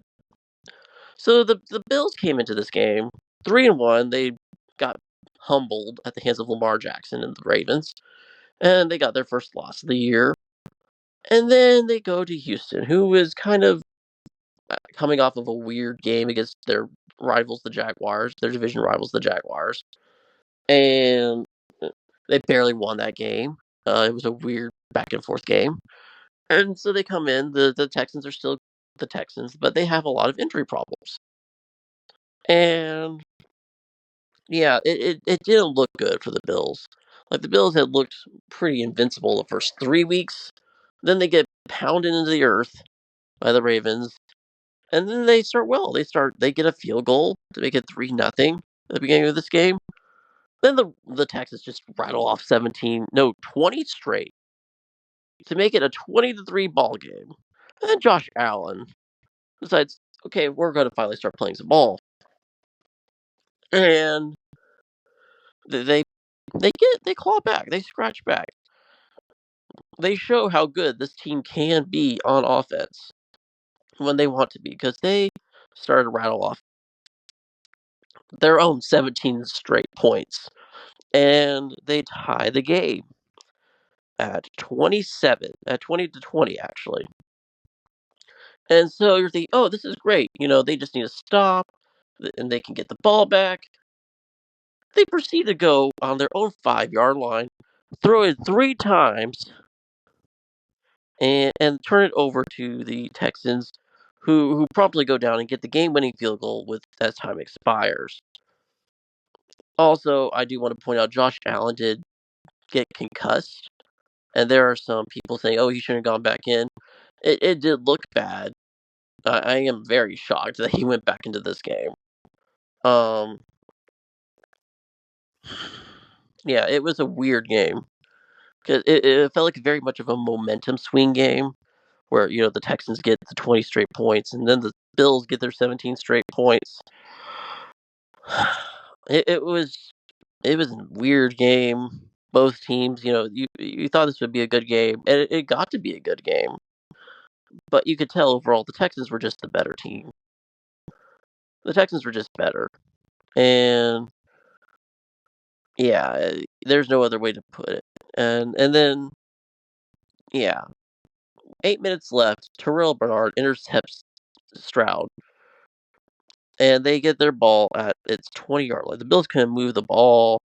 So the Bills came into this game 3-1. They got humbled at the hands of Lamar Jackson and the Ravens, and they got their first loss of the year. And then they go to Houston, who is kind of coming off of a weird game against their rivals, the Jaguars, their division rivals, the Jaguars. And they barely won that game. It was a weird back and forth game. And so they come in. The Texans are still the Texans, but they have a lot of injury problems. And yeah, it didn't look good for the Bills. Like the Bills had looked pretty invincible the first 3 weeks. Then they get pounded into the earth by the Ravens. And then they start well. They get a field goal to make it 3-0 at the beginning of this game. Then the Texans just rattle off 20 straight to make it a 20-3 ball game. And then Josh Allen decides, okay, we're going to finally start playing some ball. And they claw back, they scratch back. They show how good this team can be on offense when they want to be, because they started to rattle off their own 17 straight points, and they tie the game at 20 to 20 actually. And so you're thinking, oh, this is great. They just need to stop, and they can get the ball back. They proceed to go on their own 5-yard line, throw it 3 times, and turn it over to the Texans, who promptly go down and get the game-winning field goal with as time expires. Also, I do want to point out Josh Allen did get concussed, and there are some people saying, "Oh, he shouldn't have gone back in." It did look bad. I am very shocked that he went back into this game. Um, yeah, it was a weird game because it felt like very much of a momentum swing game where the Texans get the 20 straight points and then the Bills get their 17 straight points. It was a weird game. Both teams, you thought this would be a good game, and it got to be a good game. But you could tell overall the Texans were just the better team. The Texans were just better, and yeah, there's no other way to put it. And then yeah, 8 minutes left. Terrell Bernard intercepts Stroud, and they get their ball at its 20-yard line. The Bills couldn't move the ball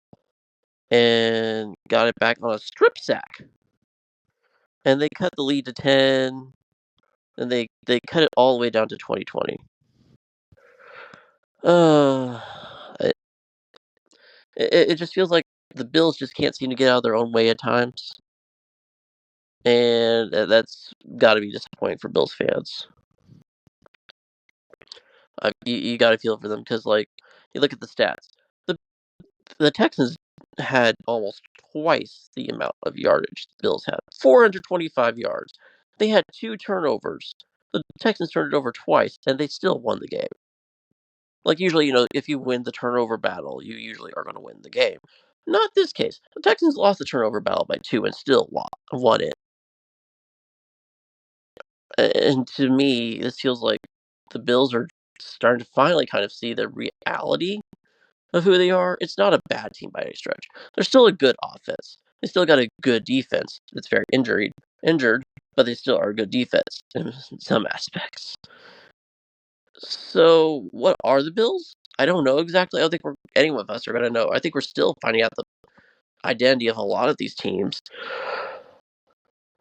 and got it back on a strip sack, and they cut the lead to 10, and they cut it all the way down to 2020. Uh, it, it just feels like the Bills just can't seem to get out of their own way at times, and that's got to be disappointing for Bills fans. You got to feel for them because, like, you look at the stats. The the Texans had almost twice the amount of yardage the Bills had, 425 yards. They had 2 turnovers. The Texans turned it over twice, and they still won the game. Like, usually, if you win the turnover battle, you usually are going to win the game. Not this case. The Texans lost the turnover battle by 2 and still won it. And to me, this feels like the Bills are starting to finally kind of see the reality of who they are. It's not a bad team by any stretch. They're still a good offense. They still got a good defense. It's very injured, but they still are a good defense in some aspects. So, what are the Bills? I don't know exactly. I don't think any of us are going to know. I think we're still finding out the identity of a lot of these teams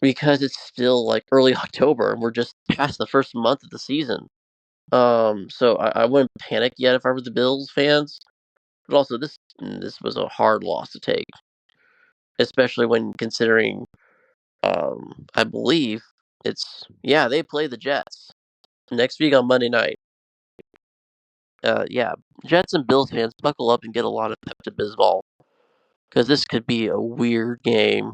because it's still like early October and we're just past the first month of the season. So I wouldn't panic yet if I were the Bills fans. But also, this was a hard loss to take, especially when considering, I believe they play the Jets next week on Monday night. Yeah, Jets and Bills fans, buckle up and get a lot of Pepto-Bismol because this could be a weird game.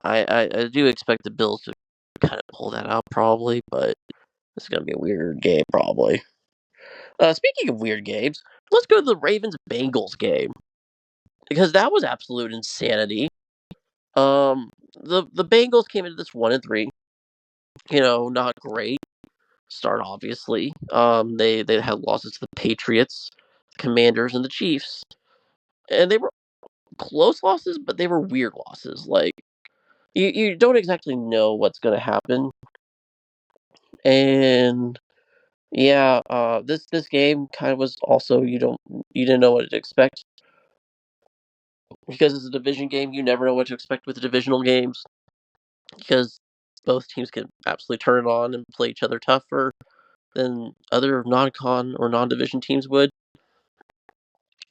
I do expect the Bills to kind of pull that out probably, but it's gonna be a weird game probably. Speaking of weird games, let's go to the Ravens Bengals game because that was absolute insanity. The Bengals came into this 1-3. Not great start obviously. They had losses to the Patriots, Commanders, and the Chiefs, and they were close losses, but they were weird losses. Like you don't exactly know what's gonna happen, and yeah, this game kind of was also you didn't know what to expect because it's a division game. You never know what to expect with the divisional games because both teams can absolutely turn it on and play each other tougher than other non-con or non-division teams would,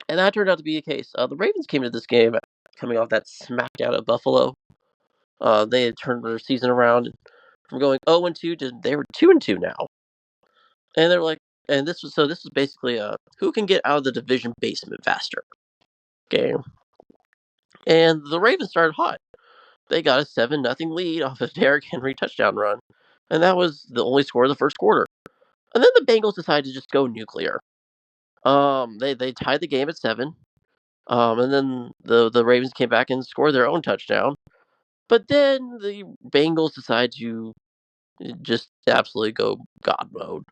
and that turned out to be the case. The Ravens came into this game coming off that smackdown at Buffalo. They had turned their season around from going 0-2 to they were 2-2 now, and they're like, and this was basically a who can get out of the division basement faster game, and the Ravens started hot. They got a 7-0 lead off a Derrick Henry touchdown run, and that was the only score of the first quarter. And then the Bengals decided to just go nuclear. They tied the game at 7. And then the Ravens came back and scored their own touchdown. But then the Bengals decided to just absolutely go God mode.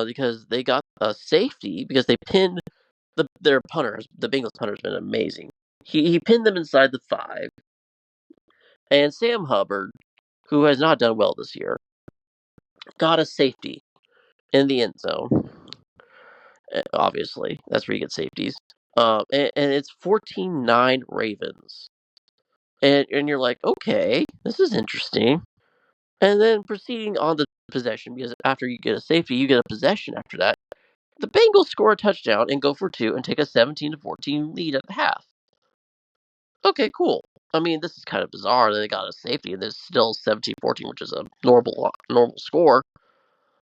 Because they got a safety because they pinned their punters. The Bengals punter's been amazing. He pinned them inside the 5. And Sam Hubbard, who has not done well this year, got a safety in the end zone. Obviously, that's where you get safeties. And it's 14-9 Ravens. And you're like, okay, this is interesting. And then proceeding on the possession, because after you get a safety, you get a possession after that. The Bengals score a touchdown and go for 2 and take a 17-14 lead at the half. Okay, cool. I mean, this is kind of bizarre that they got a safety and there's still 17-14, which is a normal score.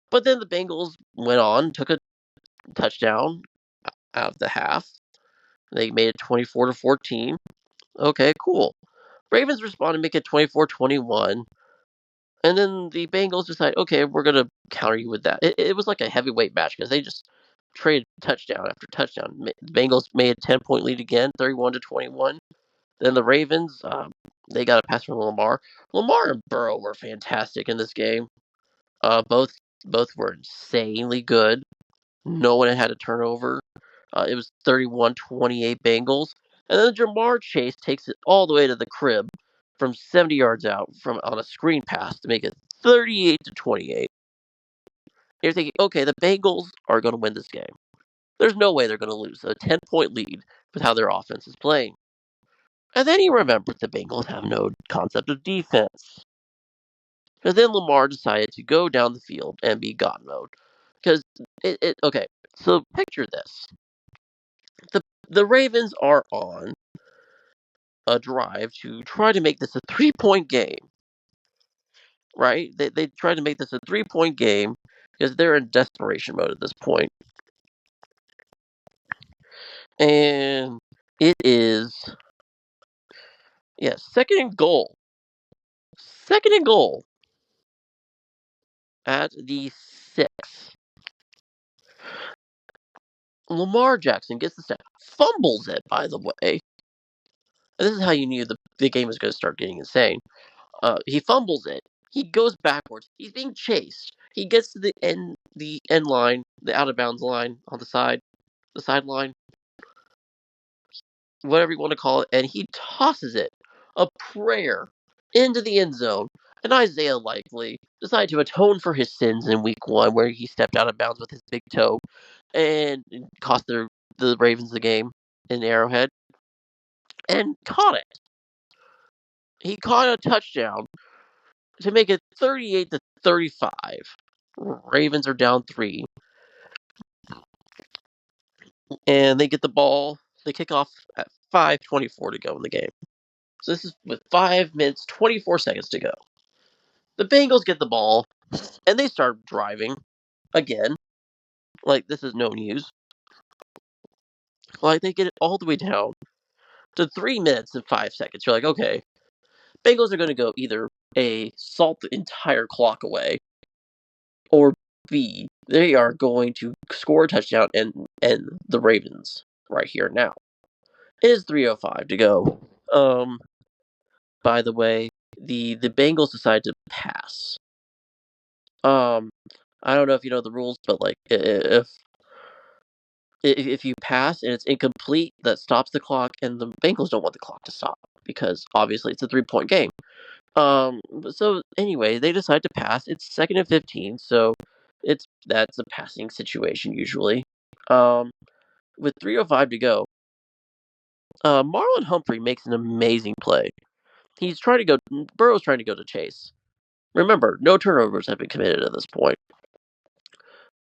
But then the Bengals went on, took a touchdown out of the half. They made it 24-14. Okay, cool. Ravens respond and make it 24-21. And then the Bengals decide, okay, we're going to counter you with that. It was like a heavyweight match because they just traded touchdown after touchdown. The Bengals made a 10-point lead again, 31-21. Then the Ravens, they got a pass from Lamar. Lamar and Burrow were fantastic in this game. Both were insanely good. No one had a turnover. It was 31-28 Bengals. And then Jamar Chase takes it all the way to the crib from 70 yards out from on a screen pass to make it 38-28. You're thinking, okay, the Bengals are going to win this game. There's no way they're going to lose a 10-point lead with how their offense is playing. And then he remembered the Bengals have no concept of defense. And then Lamar decided to go down the field and be God mode. Because okay, so picture this. The Ravens are on a drive to try to make this a 3-point game, right? They try to make this a 3-point game because they're in desperation mode at this point. And it is, yes, second and goal. Second and goal at the 6. Lamar Jackson gets the snap, fumbles it, by the way. And this is how you knew the game was going to start getting insane. He fumbles it. He goes backwards. He's being chased. He gets to the end line, the out of bounds line on the sideline, whatever you want to call it, and he tosses it, a prayer, into the end zone. And Isaiah Likely decided to atone for his sins in week 1, where he stepped out of bounds with his big toe and cost the Ravens the game in Arrowhead, and caught it. He caught a touchdown to make it 38-35. Ravens are down 3, and they get the ball. They kick off at 5:24 to go in the game. So this is with 5 minutes 24 seconds to go. The Bengals get the ball, and they start driving again. Like, this is no news. Like, they get it all the way down to 3 minutes and 5 seconds. You're like, okay, Bengals are going to go either A, salt the entire clock away, or B, they are going to score a touchdown and end the Ravens right here now. It is 3:05 to go. By the way, the Bengals decide to pass. I don't know if you know the rules, but like if you pass and it's incomplete, that stops the clock, and the Bengals don't want the clock to stop because obviously it's a 3-point game. So anyway, they decide to pass. It's 2nd and 15, so that's a passing situation usually. Um, with 3:05 to go, Marlon Humphrey makes an amazing play. He's trying to go. Burrow's trying to go to Chase. Remember, no turnovers have been committed at this point.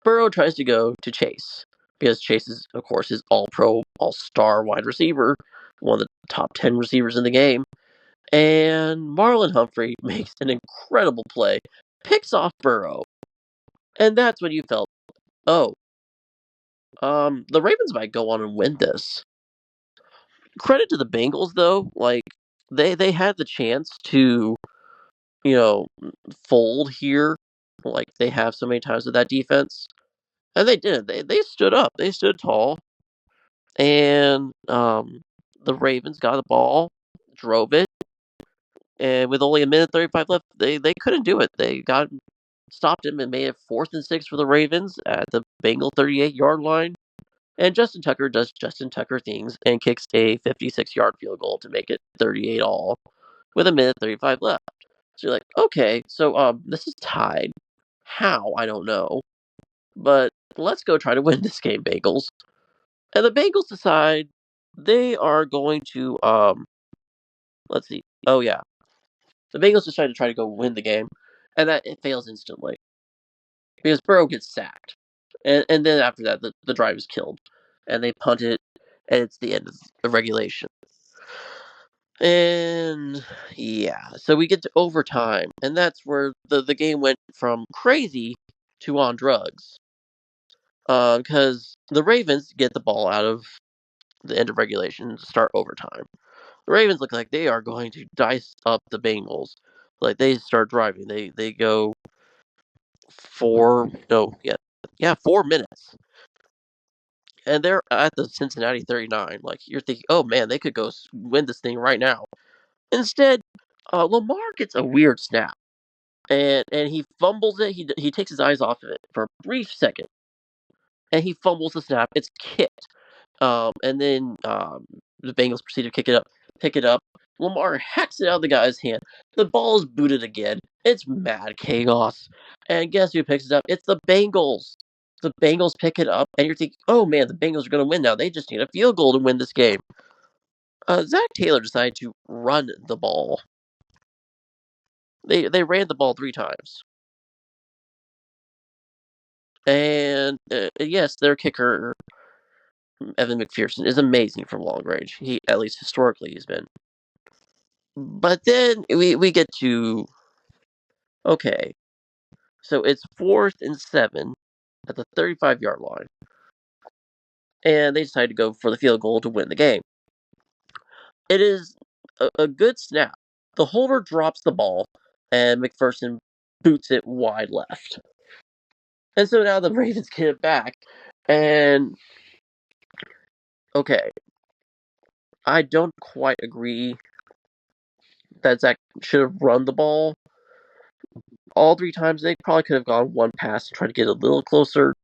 Burrow tries to go to Chase because Chase is, of course, his all-pro, all-star wide receiver, one of the top 10 receivers in the game. And Marlon Humphrey makes an incredible play, picks off Burrow, and that's when you felt, oh, the Ravens might go on and win this. Credit to the Bengals though, like they had the chance to, you know, fold here, like they have so many times with that defense, and they did. They stood up, they stood tall, and the Ravens got the ball, drove it, and with only a minute 35 left, they couldn't do it. They got stopped him and made it 4th and 6 for the Ravens at the Bengal 38-yard line. And Justin Tucker does Justin Tucker things and kicks a 56-yard field goal to make it 38 all with a minute 35 left. So you're like, okay, so this is tied. How? I don't know. But let's go try to win this game, Bengals. And the Bengals decide they are going to let's see. Oh yeah. The Bengals decide to try to go win the game, and that it fails instantly because Burrow gets sacked, and then after that the drive is killed, and they punt it, and it's the end of the regulation. And yeah, so we get to overtime, and that's where the game went from crazy to on drugs. Because the Ravens get the ball out of the end of regulation to start overtime. The Ravens look like they are going to dice up the Bengals. Like they start driving. They go 4 minutes. And they're at the Cincinnati 39. Like you're thinking, oh man, they could go win this thing right now. Instead, Lamar gets a weird snap, and he fumbles it. He takes his eyes off of it for a brief second, and he fumbles the snap. It's kicked. And then the Bengals proceed to pick it up. Lamar hacks it out of the guy's hand. The ball is booted again. It's mad chaos. And guess who picks it up? It's the Bengals. The Bengals pick it up, and you're thinking, oh man, the Bengals are going to win now. They just need a field goal to win this game. Zach Taylor decided to run the ball. They ran the ball 3 times. And yes, their kicker, Evan McPherson, is amazing from long range. He, at least historically, has been. But then we get to, okay, so it's 4th and 7 at the 35-yard line, and they decide to go for the field goal to win the game. It is a good snap. The holder drops the ball, and McPherson boots it wide left. And so now the Ravens get it back, and okay, I don't quite agree that Zach should have run the ball all 3 times. They probably could have gone one pass and tried to get a little closer.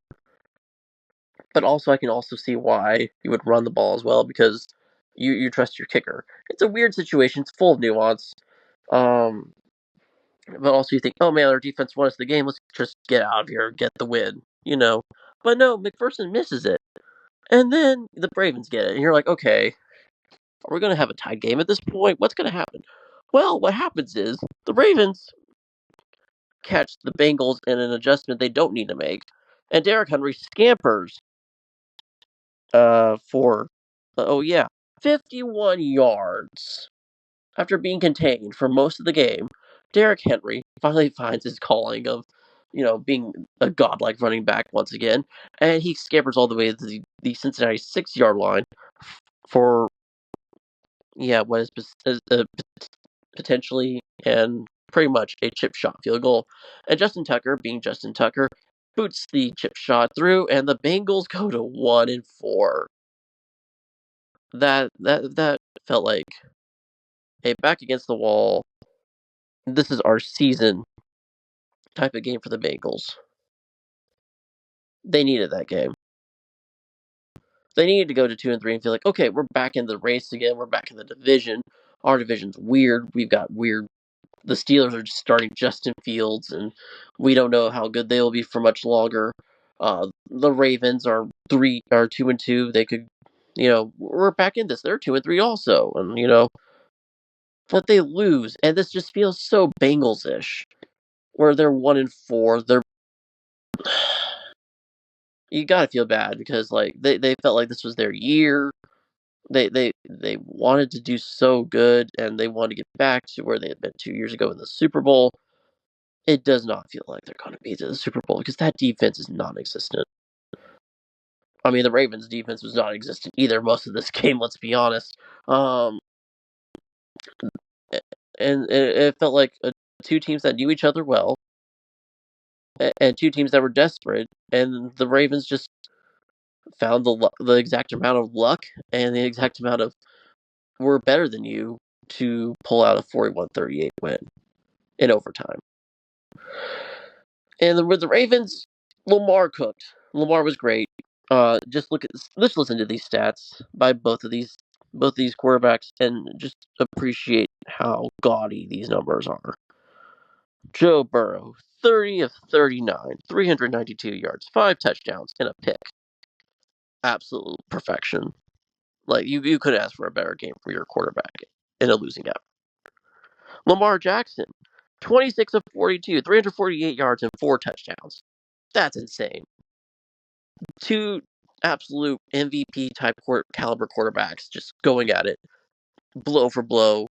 But also, I can also see why you would run the ball as well because you trust your kicker. It's a weird situation. It's full of nuance. Um, but also you think, oh man, our defense won us the game. Let's just get out of here and get the win. But no, McPherson misses it, and then the Ravens get it, and you're like, okay, are we going to have a tied game at this point? What's going to happen? Well, what happens is the Ravens catch the Bengals in an adjustment they don't need to make, and Derrick Henry scampers for, oh yeah, 51 yards. After being contained for most of the game, Derrick Henry finally finds his calling of, being a godlike running back once again, and he scampers all the way to the Cincinnati 6-yard line for, yeah, what is potentially and pretty much a chip shot field goal. And Justin Tucker, being Justin Tucker, boots the chip shot through, and the Bengals go to 1-4. That felt like a back against the wall. This is our season type of game for the Bengals. They needed that game. They needed to go to 2-3 and feel like, okay, we're back in the race again. We're back in the division. Our division's weird. We've got weird the Steelers are just starting Justin Fields, and we don't know how good they will be for much longer. The Ravens are 2-2. They could, we're back in this. They're 2-3 also, and but they lose, and this just feels so Bengals-ish, where they're 1-4. You gotta feel bad because like they felt like this was their year. They wanted to do so good, and they wanted to get back to where they had been 2 years ago in the Super Bowl. It does not feel like they're going to be to the Super Bowl because that defense is non-existent. I mean, the Ravens' defense was non-existent either most of this game. Let's be honest. Um, and it felt like two teams that knew each other well, and two teams that were desperate, and the Ravens just found the exact amount of luck and the exact amount of we're better than you to pull out a 41-38 win in overtime. And with the Ravens, Lamar cooked. Lamar was great. Let's listen to these stats by both of these quarterbacks and just appreciate how gaudy these numbers are. Joe Burrow, 30 of 39, 392 yards, 5 touchdowns, and a pick. Absolute perfection. Like you could ask for a better game for your quarterback in a losing effort. Lamar Jackson, 26 of 42, 348 yards and 4 touchdowns. That's insane. Two absolute MVP type caliber quarterbacks just going at it, blow for blow,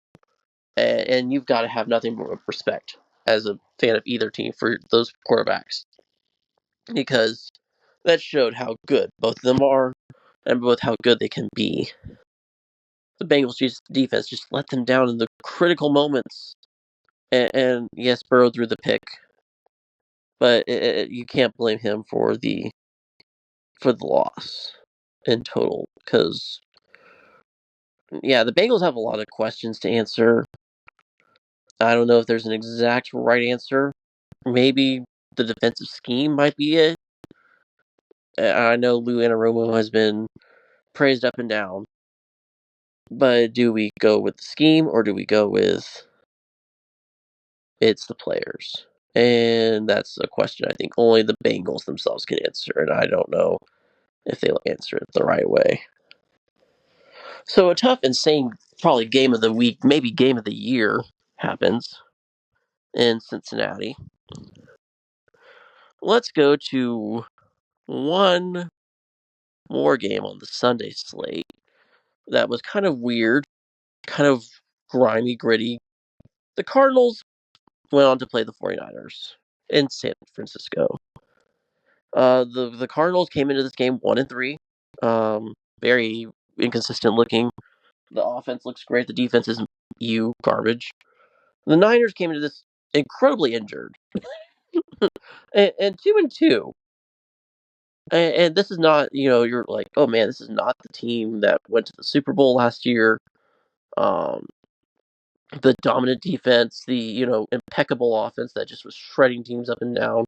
and you've got to have nothing but respect as a fan of either team for those quarterbacks because that showed how good both of them are and both how good they can be. The Bengals defense just let them down in the critical moments, and yes, Burrow threw the pick, but you can't blame him for the loss in total because yeah, the Bengals have a lot of questions to answer. I don't know if there's an exact right answer. Maybe the defensive scheme might be it. I know Lou Anarumo has been praised up and down, but do we go with the scheme or do we go with it's the players? And that's a question I think only the Bengals themselves can answer, and I don't know if they'll answer it the right way. So a tough, insane, probably game of the week, maybe game of the year happens in Cincinnati. Let's go to one more game on the Sunday slate that was kind of weird, kind of grimy, gritty. The Cardinals went on to play the 49ers in San Francisco. The Cardinals came into this game 1-3. Very inconsistent looking. The offense looks great. The defense is garbage. The Niners came into this incredibly injured and 2-2. And this is not, you're like, oh man, this is not the team that went to the Super Bowl last year. Um, the dominant defense, the impeccable offense that just was shredding teams up and down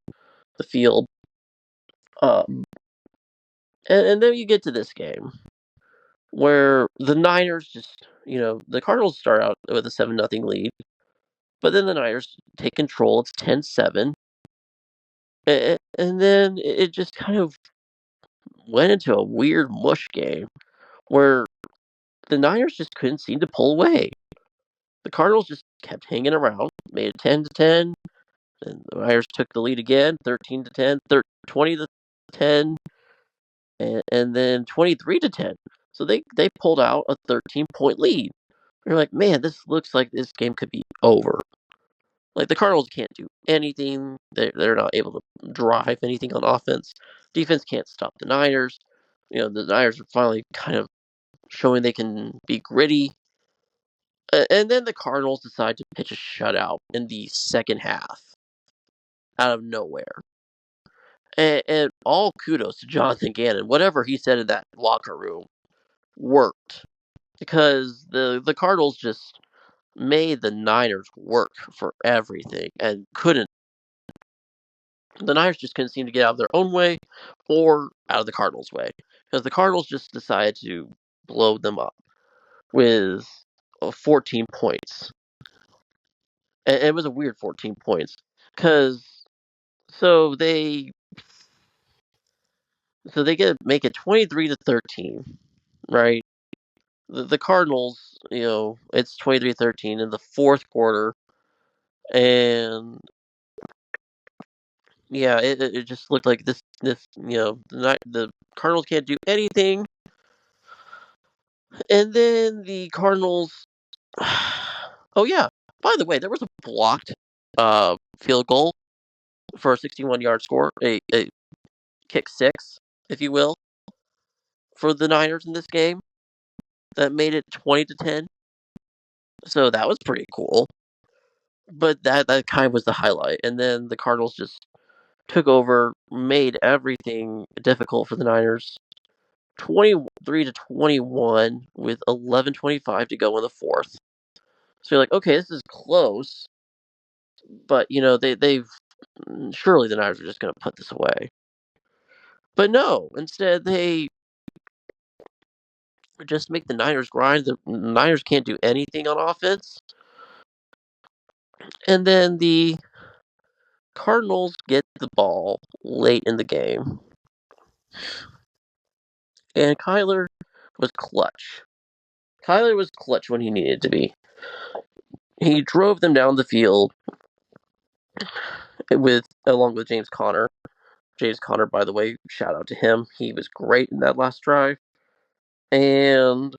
the field. Um, and then you get to this game where the Niners just, the Cardinals start out with a 7-0 lead, but then the Niners take control. It's 10-7. And then it just kind of went into a weird mush game where the Niners just couldn't seem to pull away. The Cardinals just kept hanging around, made it 10-10, and the Niners took the lead again, 13-10, 20-10, and then 23-10. So they pulled out a 13-point lead. You're like, man, this looks like this game could be over. Like the Cardinals can't do anything. They're not able to drive anything on offense. Defense can't stop the Niners. The Niners are finally kind of showing they can be gritty. And then the Cardinals decide to pitch a shutout in the second half out of nowhere. And all kudos to Jonathan Gannon. Whatever he said in that locker room worked because the Cardinals just made the Niners work for everything and couldn't. The Niners just couldn't seem to get out of their own way or out of the Cardinals' way because the Cardinals just decided to blow them up with 14 points. And it was a weird 14 points because so they get make it 23-13, right? The Cardinals, it's 23-13 in the fourth quarter, and yeah, it just looked like this the Cardinals can't do anything, and then the Cardinals. Oh yeah, by the way, there was a blocked field goal for a 61-yard score, a kick six, if you will, for the Niners in this game that made it 20-10. So that was pretty cool. But that kind of was the highlight, and then the Cardinals just took over, made everything difficult for the Niners. 23-21 with 11:25 to go in the fourth. So you're like, okay, this is close, but they've surely the Niners are just going to put this away. But no, instead they just make the Niners grind. The Niners can't do anything on offense. And then the Cardinals get the ball late in the game. And Kyler was clutch. Kyler was clutch when he needed to be. He drove them down the field along with James Conner. James Conner, by the way, shout out to him. He was great in that last drive. And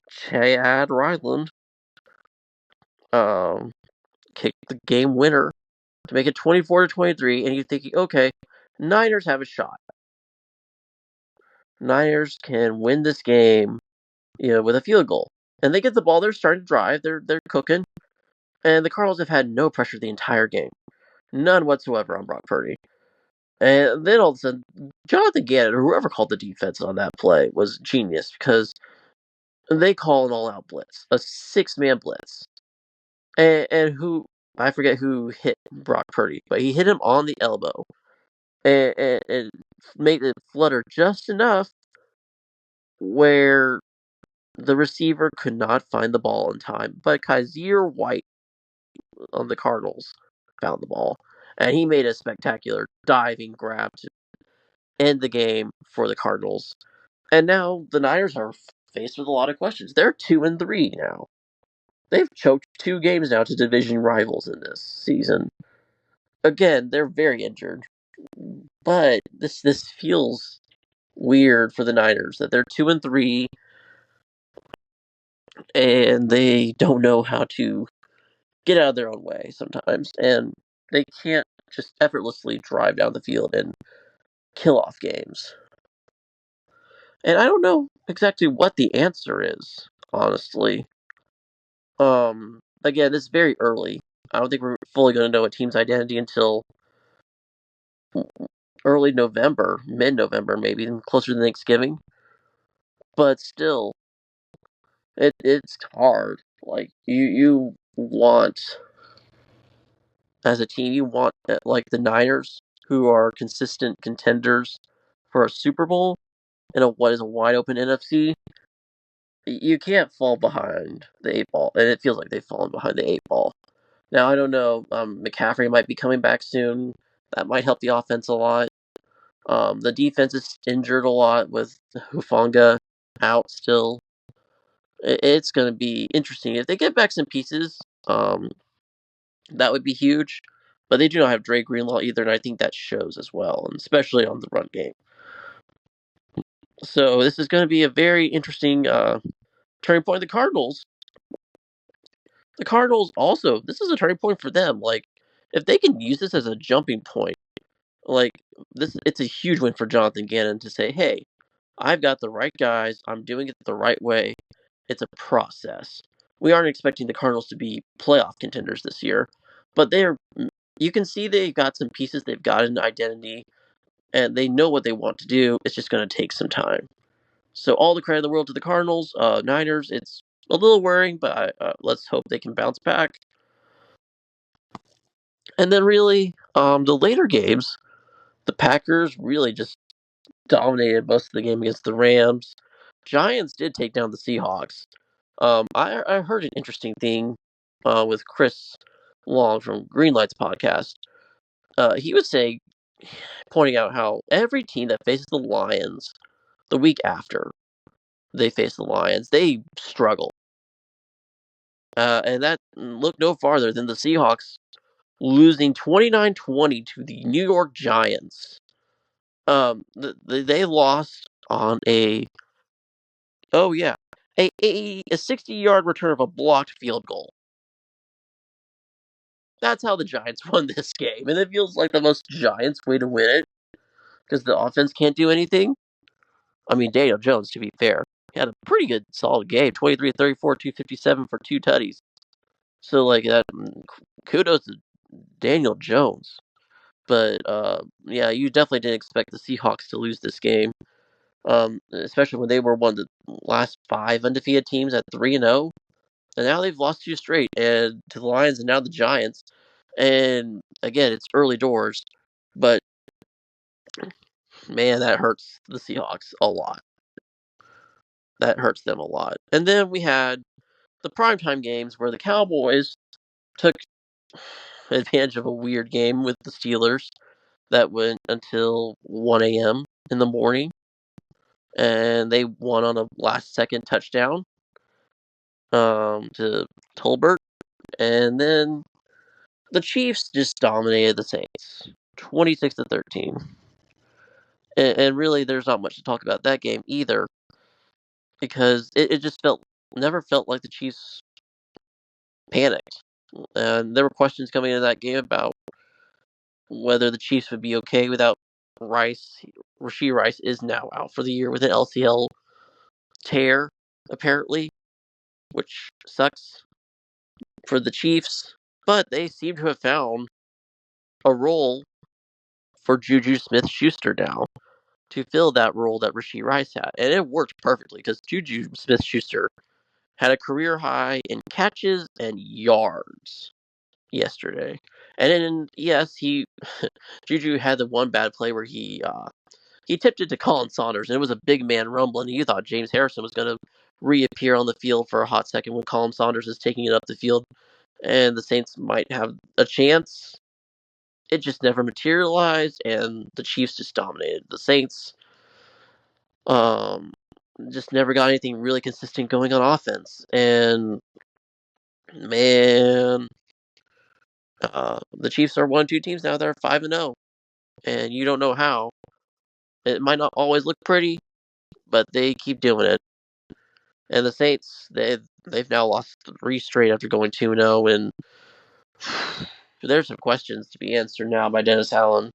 Chad Ryland um, kicked the game winner to make it 24-23. And you're thinking, okay, Niners have a shot. Niners can win this game, with a field goal. And they get the ball. They're starting to drive. They're cooking. And the Cardinals have had no pressure the entire game. None whatsoever on Brock Purdy. And then all of a sudden, Jonathan Gannon, or whoever called the defense on that play, was genius because they call an all-out blitz, a six-man blitz. And who, I forget who hit Brock Purdy, but he hit him on the elbow and made it flutter just enough where the receiver could not find the ball in time. But Kaiser White on the Cardinals found the ball, and he made a spectacular diving grab to end the game for the Cardinals. And now the Niners are faced with a lot of questions. They're 2-3 now. They've choked 2 games now to division rivals in this season. Again, they're very injured, but this feels weird for the Niners that they're 2-3 and they don't know how to get out of their own way sometimes, and they can't just effortlessly drive down the field and kill off games. And I don't know exactly what the answer is, honestly. Again, it's very early. I don't think we're fully going to know a team's identity until early November, mid-November, maybe closer to Thanksgiving. But still, it's hard. Like you want as a team, you want like the Niners, who are consistent contenders for a Super Bowl in what is a wide open NFC. You can't fall behind the 8 ball, and it feels like they've fallen behind the 8 ball. Now I don't know. McCaffrey might be coming back soon. That might help the offense a lot. The defense is injured a lot with Hufanga out still. It's going to be interesting if they get back some pieces. That would be huge. But they do not have Dre Greenlaw either, and I think that shows as well, and especially on the run game. So this is going to be a very interesting turning point. The Cardinals also, this is a turning point for them. Like, if they can use this as a jumping point, like it's a huge win for Jonathan Gannon to say, "Hey, I've got the right guys. I'm doing it the right way. It's a process." We aren't expecting the Cardinals to be playoff contenders this year, but they're. You can see they've got some pieces. They've got an identity, and they know what they want to do. It's just going to take some time. So all the credit in the world to the Cardinals, Niners. It's a little worrying, but let's hope they can bounce back. And then really, the later games, the Packers really just dominated most of the game against the Rams. Giants did take down the Seahawks. I heard an interesting thing with Chris Long from Greenlight's podcast. He was saying, pointing out how every team that faces the Lions the week after they face the Lions, they struggle. And that look no farther than the Seahawks losing 29-20 to the New York Giants. They lost on oh yeah, a 60-yard return of a blocked field goal. That's how the Giants won this game, and it feels like the most Giants way to win it because the offense can't do anything. I mean, Daniel Jones, to be fair, he had a pretty good, solid game 23 34, 257 for two tutties. So, like, that, kudos to Daniel Jones. But, yeah, you definitely didn't expect the Seahawks to lose this game, especially when they were one of the last 5 undefeated teams at 3-0. And now they've lost 2 straight and to the Lions and now the Giants. And, again, it's early doors, but, man, that hurts the Seahawks a lot. That hurts them a lot. And then we had the primetime games where the Cowboys took advantage of a weird game with the Steelers that went until 1 a.m. in the morning, and they won on a last-second touchdown to Tolbert, and then the Chiefs just dominated the Saints, 26-13. And really, there's not much to talk about that game either, because it just never felt like the Chiefs panicked. And there were questions coming into that game about whether the Chiefs would be okay without Rice. Rashee Rice is now out for the year with an LCL tear, apparently, which sucks for the Chiefs. But they seem to have found a role for Juju Smith-Schuster now to fill that role that Rashee Rice had. And it worked perfectly because Juju Smith-Schuster had a career high in catches and yards yesterday. And then, yes, Juju had the one bad play where he tipped it to Colin Saunders, and it was a big man rumble, and you thought James Harrison was going to reappear on the field for a hot second when Colin Saunders is taking it up the field, and the Saints might have a chance. It just never materialized, and the Chiefs just dominated. The Saints um, just never got anything really consistent going on offense, and man, the Chiefs are 1-2 teams now. They're 5-0, and you don't know how. It might not always look pretty, but they keep doing it. And the Saints, they've now lost 3 straight after going 2-0, and there's some questions to be answered now by Dennis Allen.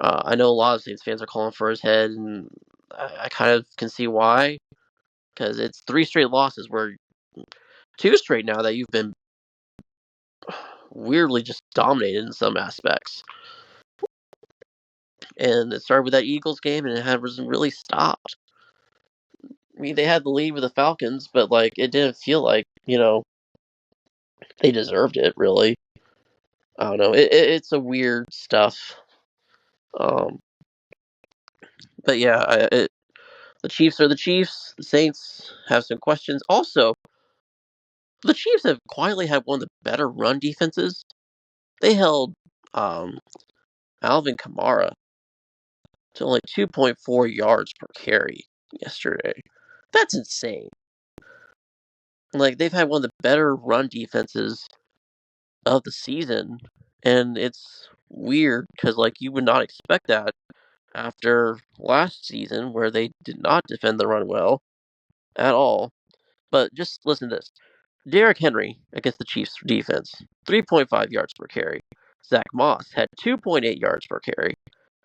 I know a lot of Saints fans are calling for his head, and I kind of can see why, because it's 3 straight losses, where 2 straight now that you've been weirdly just dominated in some aspects. And it started with that Eagles game, and it hasn't really stopped. I mean, they had the lead with the Falcons, but like it didn't feel like they deserved it really. I don't know. It's a weird stuff. Um, but yeah, the Chiefs are the Chiefs. The Saints have some questions. Also, the Chiefs have quietly had one of the better run defenses. They held um, Alvin Kamara to only 2.4 yards per carry yesterday. That's insane. Like, they've had one of the better run defenses of the season, and it's weird because, like, you would not expect that after last season where they did not defend the run well at all. But just listen to this. Derrick Henry against the Chiefs defense, 3.5 yards per carry. Zach Moss had 2.8 yards per carry.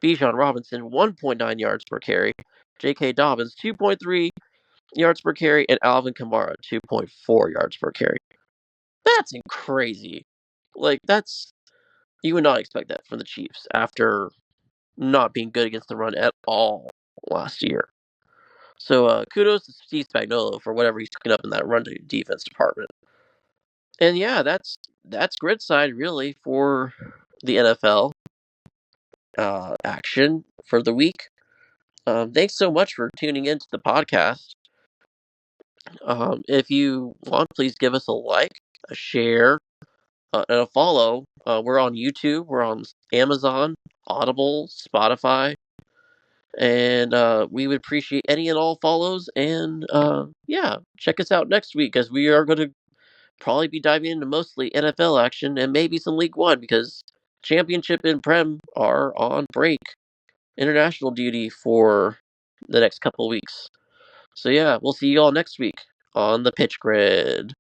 Bijan Robinson, 1.9 yards per carry. J.K. Dobbins, 2.3 yards per carry. And Alvin Kamara, 2.4 yards per carry. That's crazy. Like, you would not expect that from the Chiefs after not being good against the run at all last year. So kudos to Steve Spagnuolo for whatever he's cooking up in that run defense department. And yeah, that's grid side really for the NFL action for the week. Thanks so much for tuning into the podcast. If you want, please give us a like, a share, and a follow. We're on YouTube, we're on Amazon, Audible, Spotify, and we would appreciate any and all follows. And yeah, check us out next week as we are going to probably be diving into mostly NFL action and maybe some League One because Championship and Prem are on break, international duty for the next couple of weeks. So yeah, we'll see you all next week on the pitch grid.